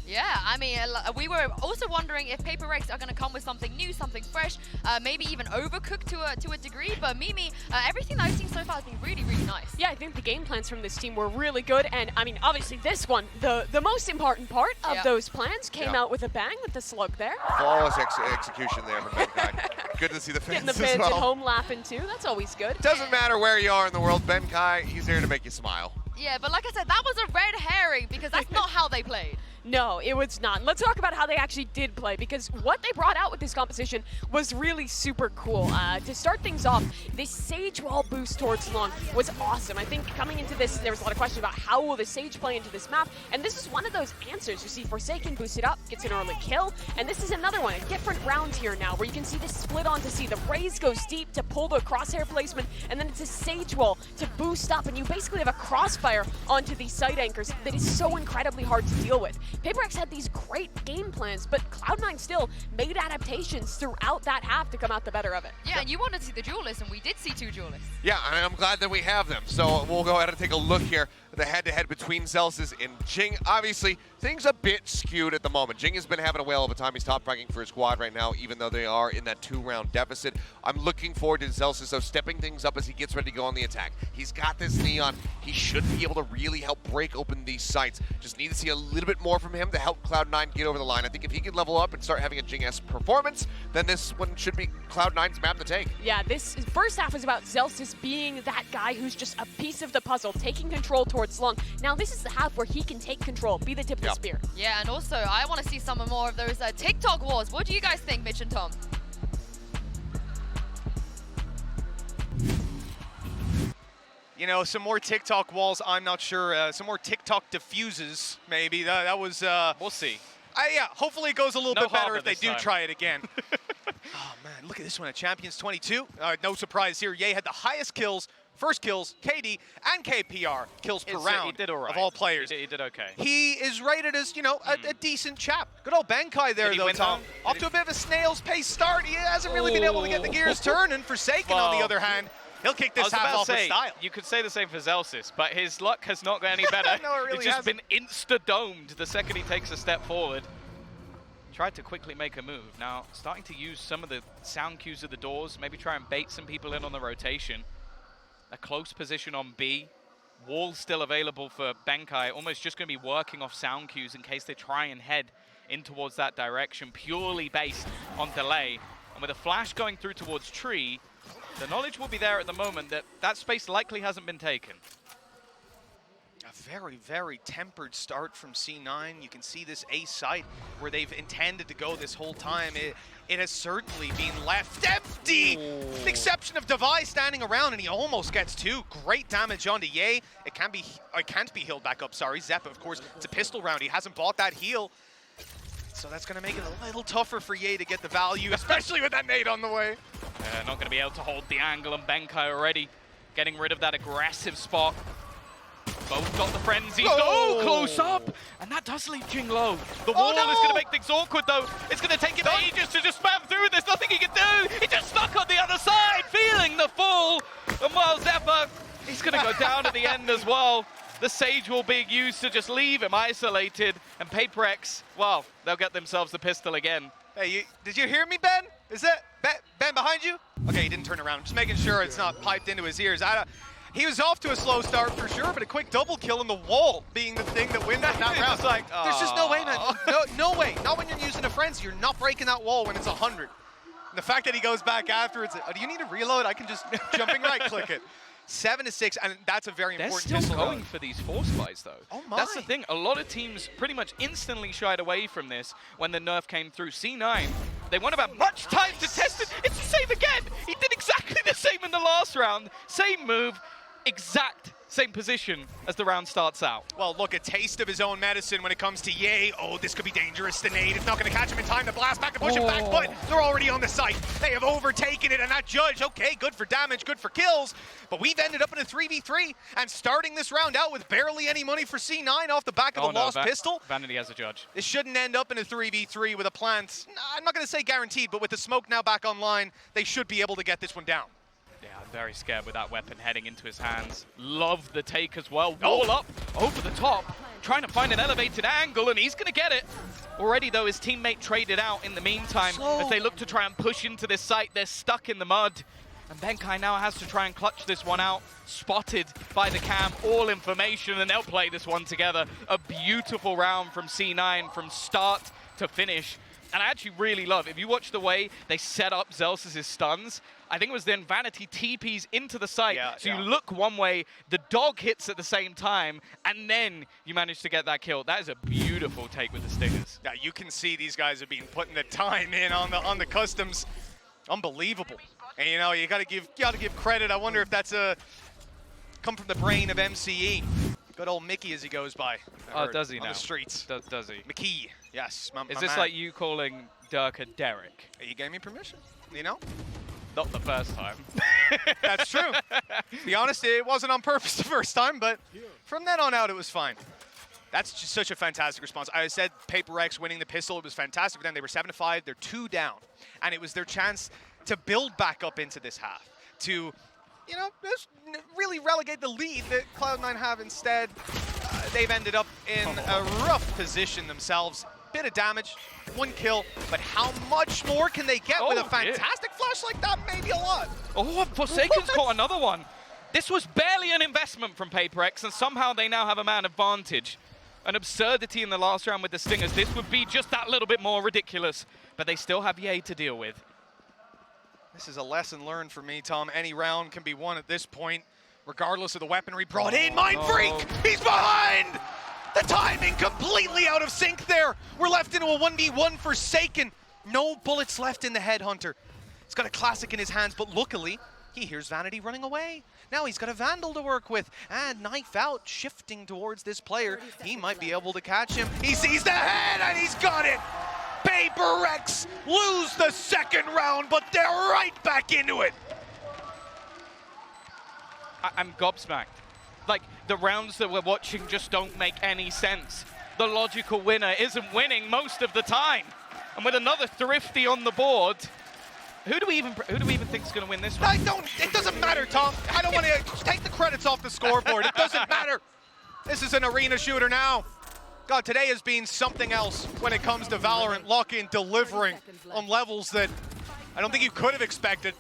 Yeah, I mean, we were also wondering if PRX are going to come with something new, something fresh, maybe even overcooked to a degree. But Mimi, everything that I've seen so far has been really, really nice. Yeah, I think the game plans from this team were really good. And I mean, obviously this one, the most important part of those plans came out with a bang with the slug there. Flawless execution there from Benkai. Good to see the fans Getting the fans as well. at home laughing too. That's always good. Doesn't matter where you are in the world, Benkai, he's there to make you smile. Yeah, but like I said, that was a red herring because that's not how they played. No, it was not. Let's talk about how they actually did play, because what they brought out with this composition was really super cool. To start things off, this Sage wall boost towards Long was awesome. I think coming into this, there was a lot of questions about how will the Sage play into this map, and this is one of those answers. You see Forsaken boost it up, gets an early kill, and this is another one, a different round here now, where you can see this split on to see the Raze goes deep to pull the crosshair placement, and then it's a Sage wall to boost up, and you basically have a crossfire onto these site anchors that is so incredibly hard to deal with. PRX had these great game plans, but Cloud9 still made adaptations throughout that half to come out the better of it. Yeah, and you wanted to see the duelists, and we did see 2 duelists. Yeah, and I'm glad that we have them. So we'll go ahead and take a look here at the head-to-head between Zelsis and Jing. Obviously, things a bit skewed at the moment. Jing has been having a whale of a time. He's top ranking for his squad right now, even though they are in that 2-round deficit. I'm looking forward to Zelsis, though, stepping things up as he gets ready to go on the attack. He's got this Neon. He should be able to really help break open these sites. Just need to see a little bit more from him to help Cloud9 get over the line. I think if he can level up and start having a Jing-esque performance, then this one should be Cloud9's map to take. Yeah, this first half was about Zelsis being that guy who's just a piece of the puzzle, taking control towards Long. Now this is the half where he can take control, be the tip of the spear. Yeah, and also I want to see some more of those TikTok wars. What do you guys think, Mitch and Tom? You know, some more TikTok walls, I'm not sure. Some more TikTok diffuses, maybe. That was... We'll see. Yeah, hopefully it goes a little bit better if they do time. try it again. Oh, man, look at this one at Champions 22. No surprise here. Ye had the highest kills, first kills, KD, and KPR kills per round he did all right. of all players. He did okay. He is rated as, you know, a decent chap. Good old Benkai there, though, Tom. Off to a bit of a snail's pace start. He hasn't really been able to get the gears turning. Forsaken, on the other hand, he'll kick this half off with style. You could say the same for Zelsis, but his luck has not got any better. No, it really It's just hasn't. been insta-domed the second he takes a step forward. Tried to quickly make a move. Now, starting to use some of the sound cues of the doors, maybe try and bait some people in on the rotation. A close position on B. Wall still available for Benkai, almost just going to be working off sound cues in case they try and head in towards that direction, purely based on delay. And with a flash going through towards Tree, the knowledge will be there at the moment that that space likely hasn't been taken. A very, very tempered start from C9. You can see this A site where they've intended to go this whole time. It has certainly been left empty. With the exception of Devi standing around, and he almost gets 2. Great damage onto Ye. It can't be healed back up, sorry. Zeppa, of course, it's a pistol round. He hasn't bought that heal. So that's going to make it a little tougher for Ye to get the value, especially with that nade on the way. Not going to be able to hold the angle, and Benkai already getting rid of that aggressive spot. Both got the frenzy. Oh, close up! And that does leave Jing low. The wall is going to make things awkward, though. It's going to take him ages to just spam through. There's nothing he can do. He just stuck on the other side, feeling the fall. And while Zeppa, he's going to go down at the end as well. The Sage will be used to just leave him isolated. And PRX, well, they'll get themselves the pistol again. Hey, did you hear me, Ben? Is that Ben behind you? Okay, he didn't turn around. Just making sure it's not piped into his ears. He was off to a slow start for sure, but a quick double kill in the wall being the thing that wins that round. Like, there's just no way, man. No way. Not when you're using a frenzy. You're not breaking that wall when it's 100. And the fact that he goes back after, do you need to reload? I can just jumping right click it. 7-6, and that's a very important They're still pistol going for these force buys, though. Oh my. That's the thing. A lot of teams pretty much instantly shied away from this when the nerf came through. C9, they won't have much time to test it. It's the same again. He did exactly the same in the last round. Same move, exact same position as the round starts out. Well, look, a taste of his own medicine when it comes to Ye. Oh, this could be dangerous. The nade is not going to catch him in time to blast back and push him back, but they're already on the site. They have overtaken it, and that judge, okay, good for damage, good for kills, but we've ended up in a 3v3, and starting this round out with barely any money for C9 off the back of the lost pistol. Vanity has a judge. This shouldn't end up in a 3v3 with a plant. I'm not going to say guaranteed, but with the smoke now back online, they should be able to get this one down. Yeah, I'm very scared with that weapon heading into his hands. Love the take as well. Wall up, over the top, trying to find an elevated angle, and he's going to get it. Already, though, his teammate traded out in the meantime as they look to try and push into this site. They're stuck in the mud. And Benkai now has to try and clutch this one out. Spotted by the cam, all information, and they'll play this one together. A beautiful round from C9 from start to finish. And I actually really love, if you watch the way they set up Zelsis' stuns, I think it was then Vanity TPs into the site. So you look one way, the dog hits at the same time, and then you manage to get that kill. That is a beautiful take with the Stingers. Yeah, you can see these guys have been putting the time in on the customs. Unbelievable. And you know, you gotta give credit. I wonder if that's come from the brain of MCE. Good old Mickey as he goes by. Oh, does he now? On the streets. Does he? McKee, yes. Is this like you calling Dirk a Derek? You gave me permission, you know? Not the first time. That's true. To be honest, it wasn't on purpose the first time, but from then on out, it was fine. That's just such a fantastic response. I said PRX winning the pistol, it was fantastic for them. They were 7-5, they're 2 down. And it was their chance to build back up into this half, to, you know, just really relegate the lead that Cloud9 have instead. They've ended up in a rough position themselves. Bit of damage, 1 kill, but how much more can they get with a fantastic flash like that? Maybe a lot. Oh, Forsaken's caught another one. This was barely an investment from PRX, and somehow they now have a man advantage. An absurdity in the last round with the Stingers. This would be just that little bit more ridiculous, but they still have Ye to deal with. This is a lesson learned for me, Tom. Any round can be won at this point, regardless of the weaponry brought in. Mind Freak! He's behind! The timing completely out of sync there. We're left into a 1v1 Forsaken. No bullets left in the Headhunter. He's got a classic in his hands, but luckily, he hears Vanity running away. Now he's got a Vandal to work with, and Knife Out shifting towards this player. He might be able to catch him. He sees the head, and he's got it! PRX lose the second round, but they're right back into it. I'm gobsmacked. Like, the rounds that we're watching just don't make any sense. The logical winner isn't winning most of the time. And with another Thrifty on the board, who do we even think is going to win this one? It doesn't matter, Tom. I don't want to take the credits off the scoreboard. It doesn't matter. This is an arena shooter now. God, today has been something else when it comes to Valorant. Lock-in delivering on levels that I don't think you could have expected.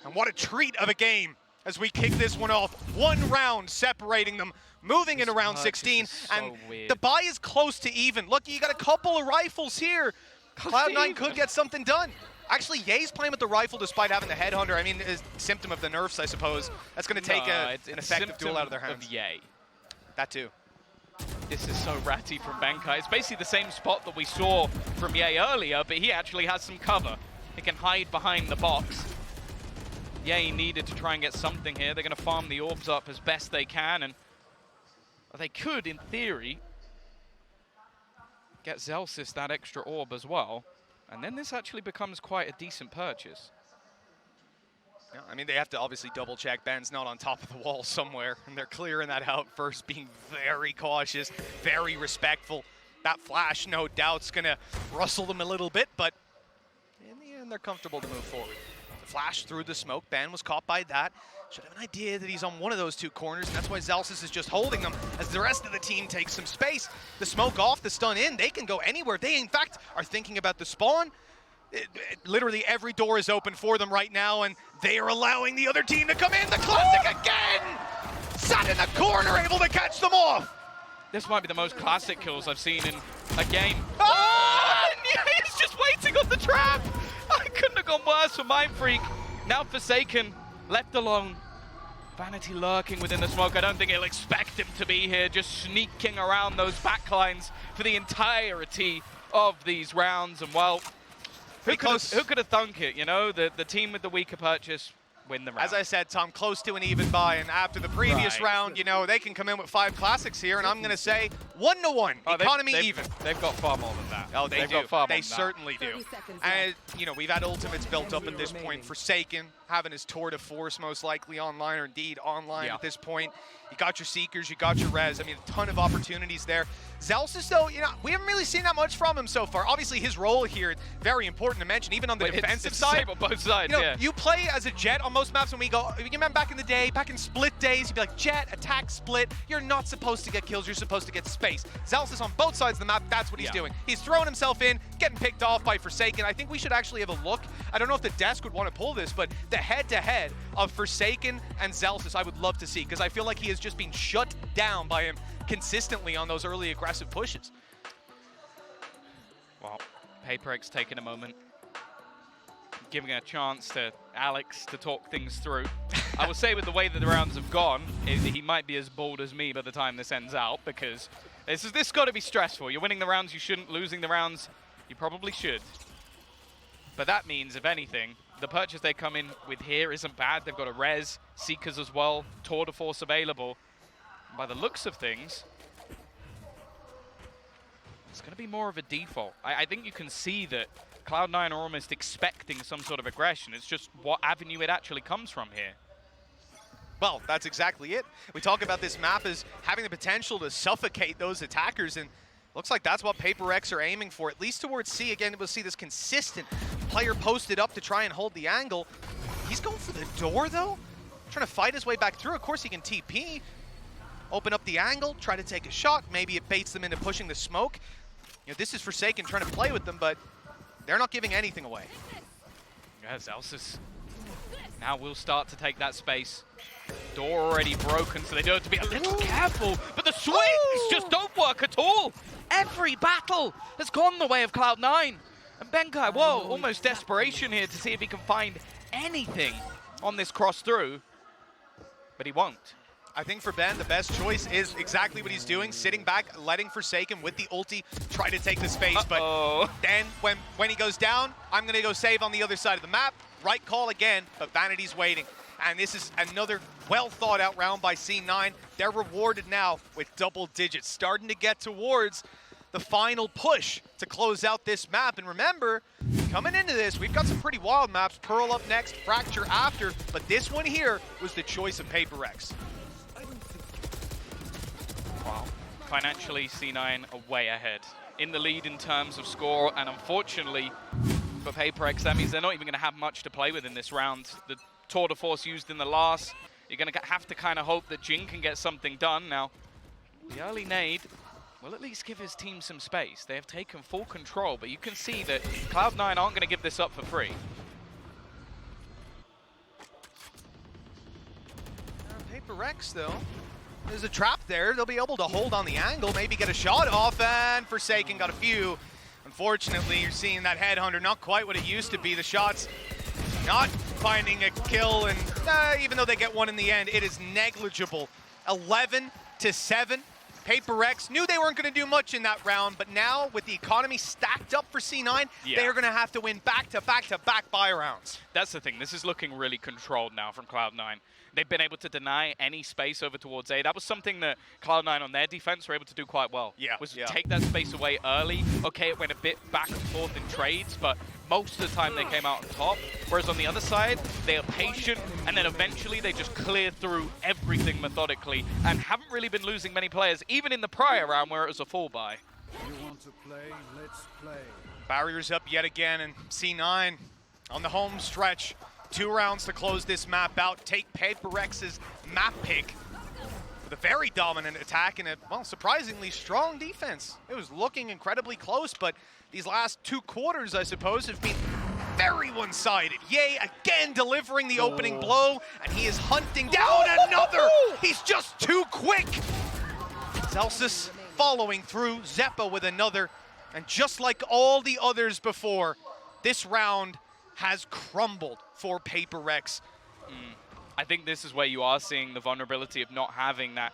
And what a treat of a game as we kick this one off. 1 round separating them, moving into round 16. And the buy is close to even. Look, you got a couple of rifles here. Cloud9 could get something done. Actually, Ye's playing with the rifle despite having the Headhunter. I mean, it's a symptom of the nerfs, I suppose. That's going to take an effective duel out of their hands. Ye. That too. This is so ratty from Bankai. It's basically the same spot that we saw from Ye earlier, but he actually has some cover. He can hide behind the box. Ye needed to try and get something here. They're going to farm the orbs up as best they can, and they could, in theory, get Zelsis that extra orb as well. And then this actually becomes quite a decent purchase. Yeah, I mean, they have to obviously double check Ben's not on top of the wall somewhere, and they're clearing that out first, being very cautious, very respectful. That flash, no doubt, is going to rustle them a little bit, but in the end, they're comfortable to move forward. The flash through the smoke. Ben was caught by that. Should have an idea that he's on one of those 2 corners, and that's why Zelsis is just holding them as the rest of the team takes some space. The smoke off, the stun in, they can go anywhere. They, in fact, are thinking about the spawn. Literally every door is open for them right now, and they are allowing the other team to come in. The classic again! Sat in the corner, able to catch them off. This might be the most classic kills I've seen in a game. Oh! He's just waiting on the trap! I couldn't have gone worse for Mind Freak. Now Forsaken, left alone. Vanity lurking within the smoke. I don't think he'll expect him to be here, just sneaking around those backlines for the entirety of these rounds. And well, who could have thunk it, you know? The team with the weaker purchase win the round. As I said, Tom, close to an even buy, and after the previous round, you know, they can come in with 5 classics here, and I'm going to say 1-1, economy even. They've got far more than that. Oh, they do. Got far more they than certainly do. And, you know, we've had ultimates built up at this point. Forsaken, having his tour de force most likely online, or indeed online at this point. You got your Seekers, you got your Res. I mean, a ton of opportunities there. Zelsis, though, you know, we haven't really seen that much from him so far. Obviously, his role here, very important to mention, even on the defensive side. It's the same on both sides, you know, you play as a Jet on most maps when we go, you remember back in the day, back in split days, you'd be like, Jet, attack, split. You're not supposed to get kills, you're supposed to get space. Zelsis on both sides of the map, that's what he's doing. He's throwing himself in, getting picked off by Forsaken. I think we should actually have a look. I don't know if the desk would want to pull this, but the head-to-head of Forsaken and Zelsis, I would love to see, because I feel like he has just been shut down by him consistently on those early aggressive pushes. Well, PRX taking a moment, giving a chance to Alex to talk things through. I will say with the way that the rounds have gone, he might be as bold as me by the time this ends out, because this got to be stressful. You're winning the rounds you shouldn't, losing the rounds you probably should. But that means, if anything, the purchase they come in with here isn't bad. They've got a Res, Seekers as well, Tour de Force available. And by the looks of things, it's going to be more of a default. I think you can see that Cloud9 are almost expecting some sort of aggression. It's just what avenue it actually comes from here. Well, that's exactly it. We talk about this map as having the potential to suffocate those attackers, and looks like that's what PRX are aiming for, at least towards C. Again, we'll see this consistent player posted up to try and hold the angle. He's going for the door, though, trying to fight his way back through. Of course, he can TP, open up the angle, try to take a shot. Maybe it baits them into pushing the smoke. You know, this is Forsaken trying to play with them, but they're not giving anything away. Yeah, Zelsis now will start to take that space. Door already broken, so they do have to be a little careful. But the swings just don't work at all. Every battle has gone the way of Cloud9. And Benkai, whoa, almost desperation here to see if he can find anything on this cross through. But he won't. I think for Ben, the best choice is exactly what he's doing, sitting back, letting Forsaken with the ulti try to take the space. But then when he goes down, I'm going to go save on the other side of the map. Right call again, but Vanity's waiting. And this is another well-thought-out round by C9. They're rewarded now with double digits, starting to get towards the final push to close out this map. And remember, coming into this, we've got some pretty wild maps. Pearl up next, Fracture after, but this one here was the choice of PRX. Wow. Financially, C9 are way ahead. In the lead in terms of score, and unfortunately for PRX, that means they're not even going to have much to play with in this round. The Tour de Force used in the last, you're going to have to kind of hope that Jin can get something done. Now, the early nade will at least give his team some space. They have taken full control, but you can see that Cloud9 aren't going to give this up for free. PRX, though, there's a trap there. They'll be able to hold on the angle, maybe get a shot off, and Forsaken got a few. Unfortunately, you're seeing that Headhunter not quite what it used to be. The shots not finding a kill, and even though they get one in the end, it is negligible. 11-7. PRX knew they weren't going to do much in that round, but now with the economy stacked up for C9, they are going to have to win back-to-back-to-back buy rounds. That's the thing. This is looking really controlled now from Cloud9. They've been able to deny any space over towards A. That was something that Cloud9 on their defense were able to do quite well. Take that space away early. Okay, it went a bit back and forth in trades, but most of the time they came out on top. Whereas on the other side, they are patient, and then eventually they just clear through everything methodically and haven't really been losing many players, even in the prior round where it was a full buy. You want to play? Let's play. Barriers up yet again, and C9 on the home stretch. 2 rounds to close this map out. Take PRX's map pick with a very dominant attack and a, well, surprisingly strong defense. It was looking incredibly close, but these last 2 quarters, I suppose, have been very one-sided. Yay, again delivering the opening blow, and he is hunting down another. He's just too quick. Zelsis following through, Zeppa with another, and just like all the others before, this round has crumbled for PRX. I think this is where you are seeing the vulnerability of not having that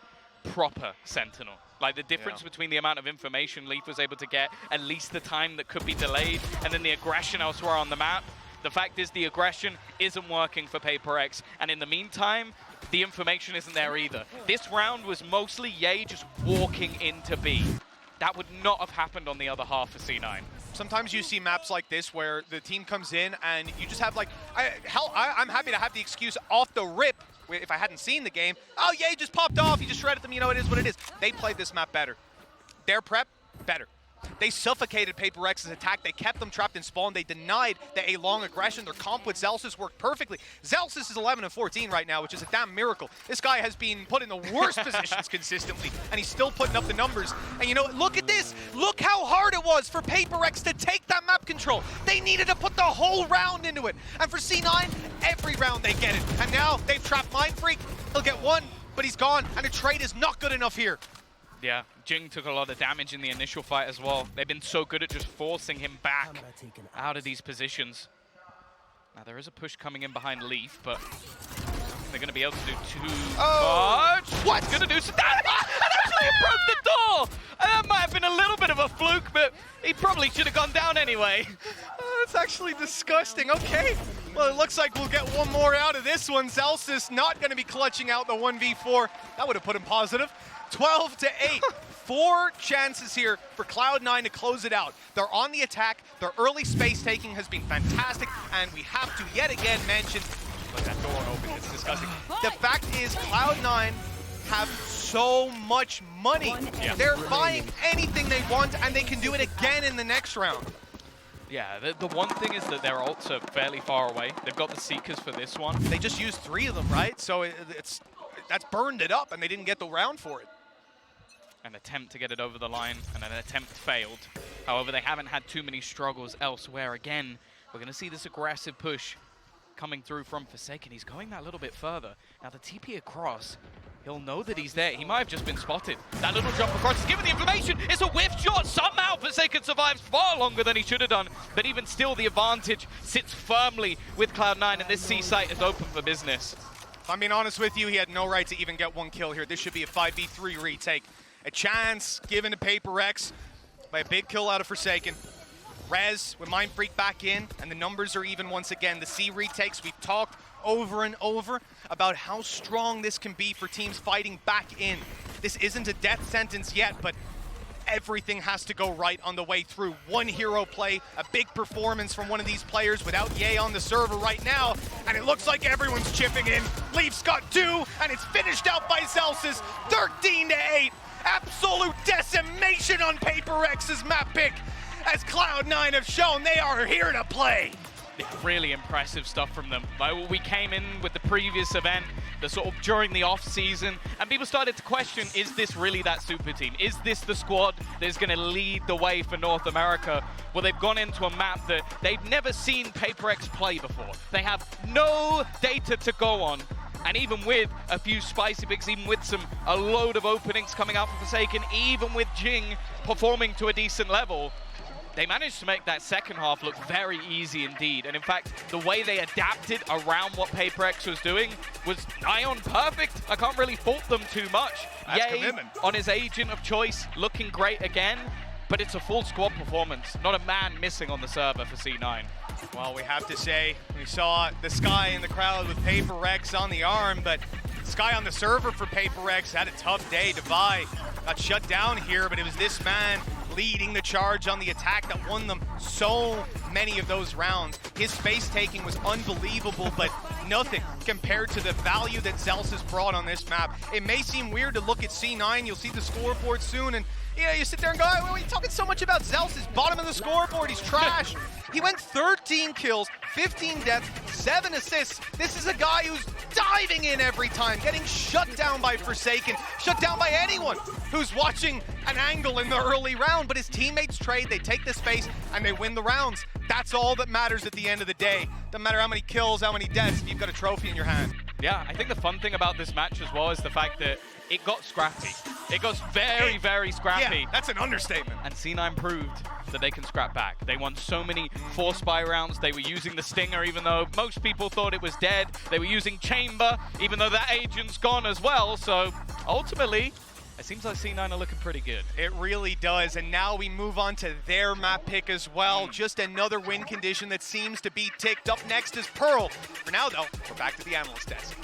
proper Sentinel. Like the difference between the amount of information Leaf was able to get, at least the time that could be delayed, and then the aggression elsewhere on the map. The fact is the aggression isn't working for PRX, and in the meantime, the information isn't there either. This round was mostly Ye just walking into B. That would not have happened on the other half for C9. Sometimes you see maps like this where the team comes in and you just have like, I'm happy to have the excuse off the rip if I hadn't seen the game. Oh, yeah, he just popped off. He just shredded them. You know, it is what it is. They played this map better. Their prep, better. They suffocated PRX's attack. They kept them trapped in spawn. They denied the A-long aggression. Their comp with Zelsis worked perfectly. Zelsis is 11-14 right now, which is a damn miracle. This guy has been put in the worst positions consistently, and he's still putting up the numbers. And you know, look at this. Look how hard it was for PRX to take that map control. They needed to put the whole round into it. And for C9, every round they get it. And now they've trapped Mind Freak. He'll get one, but he's gone, and a trade is not good enough here. Yeah, Jing took a lot of damage in the initial fight as well. They've been so good at just forcing him back out of these positions. Now there is a push coming in behind Leaf, but they're going to be able to do too much. What's going to do some damage? And actually it broke the door! And that might have been a little bit of a fluke, but he probably should have gone down anyway. That's actually disgusting. Okay, well, it looks like we'll get one more out of this one. Zelsis not going to be clutching out the 1v4. That would have put him positive. 12-8. 4 chances here for Cloud9 to close it out. They're on the attack. Their early space taking has been fantastic, and we have to yet again mention, look, that door open, it's disgusting. The fact is Cloud9 have so much money. Yeah. They're buying anything they want, and they can do it again in the next round. Yeah, the one thing is that their ults are fairly far away. They've got the Seekers for this one. They just used 3 of them, right? So that's burned it up, and they didn't get the round for it. An attempt to get it over the line, and an attempt failed. However, they haven't had too many struggles elsewhere. Again, we're going to see this aggressive push coming through from Forsaken. He's going that little bit further. Now, the TP across, he'll know that he's there. He might have just been spotted. That little jump across is given the information. It's a whiff shot. Somehow, Forsaken survives far longer than he should have done. But even still, the advantage sits firmly with Cloud9, and this C site is open for business. If I'm being honest with you, he had no right to even get 1 kill here. This should be a 5v3 retake. A chance given to PRX by a big kill out of Forsaken. Rez with Mind Freak back in, and the numbers are even once again. The C retakes, we've talked over and over about how strong this can be for teams fighting back in. This isn't a death sentence yet, but everything has to go right on the way through. One hero play, a big performance from one of these players without Ye on the server right now, and it looks like everyone's chipping in. Leaf's got 2, and it's finished out by Zelsis, 13-8. Absolute decimation on PRX's map pick, as Cloud9 have shown they are here to play. Really impressive stuff from them. Like, we came in with the previous event, the sort of during the off season, and people started to question, is this really that super team? Is this the squad that is going to lead the way for North America? Well, they've gone into a map that they've never seen PRX play before. They have no data to go on. And even with a few spicy picks, even with a load of openings coming out from Forsaken, even with Jing performing to a decent level, they managed to make that second half look very easy indeed. And in fact, the way they adapted around what PRX was doing was nigh on perfect. I can't really fault them too much. That's Ye commitment. on his agent of choice, looking great again, but it's a full squad performance. Not a man missing on the server for C9. Well, we have to say, we saw the Sky in the crowd with PRX on the arm, but Sky on the server for PRX had a tough day. Devi got shut down here, but it was this man leading the charge on the attack that won them so many of those rounds. His space taking was unbelievable, but nothing compared to the value that Zelsis brought on this map. It may seem weird to look at C9, you'll see the scoreboard soon, and you sit there and go, "Why are you talking so much about Zelsis? Bottom of the scoreboard, he's trash." He went 13 kills, 15 deaths, 7 assists. This is a guy who's diving in every time, getting shut down by Forsaken, shut down by anyone who's watching an angle in the early round, but his teammates trade, they take the space, and they win the rounds. That's all that matters at the end of the day. Doesn't matter how many kills, how many deaths, if you've got a trophy in your hand. Yeah, I think the fun thing about this match as well is the fact that it got scrappy. It got very, very scrappy. Yeah, that's an understatement. And C9 proved that they can scrap back. They won so many 4 spy rounds. They were using the Stinger even though most people thought it was dead. They were using Chamber even though that agent's gone as well. So ultimately, it seems like C9 are looking pretty good. It really does, and now we move on to their map pick as well. Just another win condition that seems to be ticked. Up next is Pearl. For now, though, we're back to the analyst desk.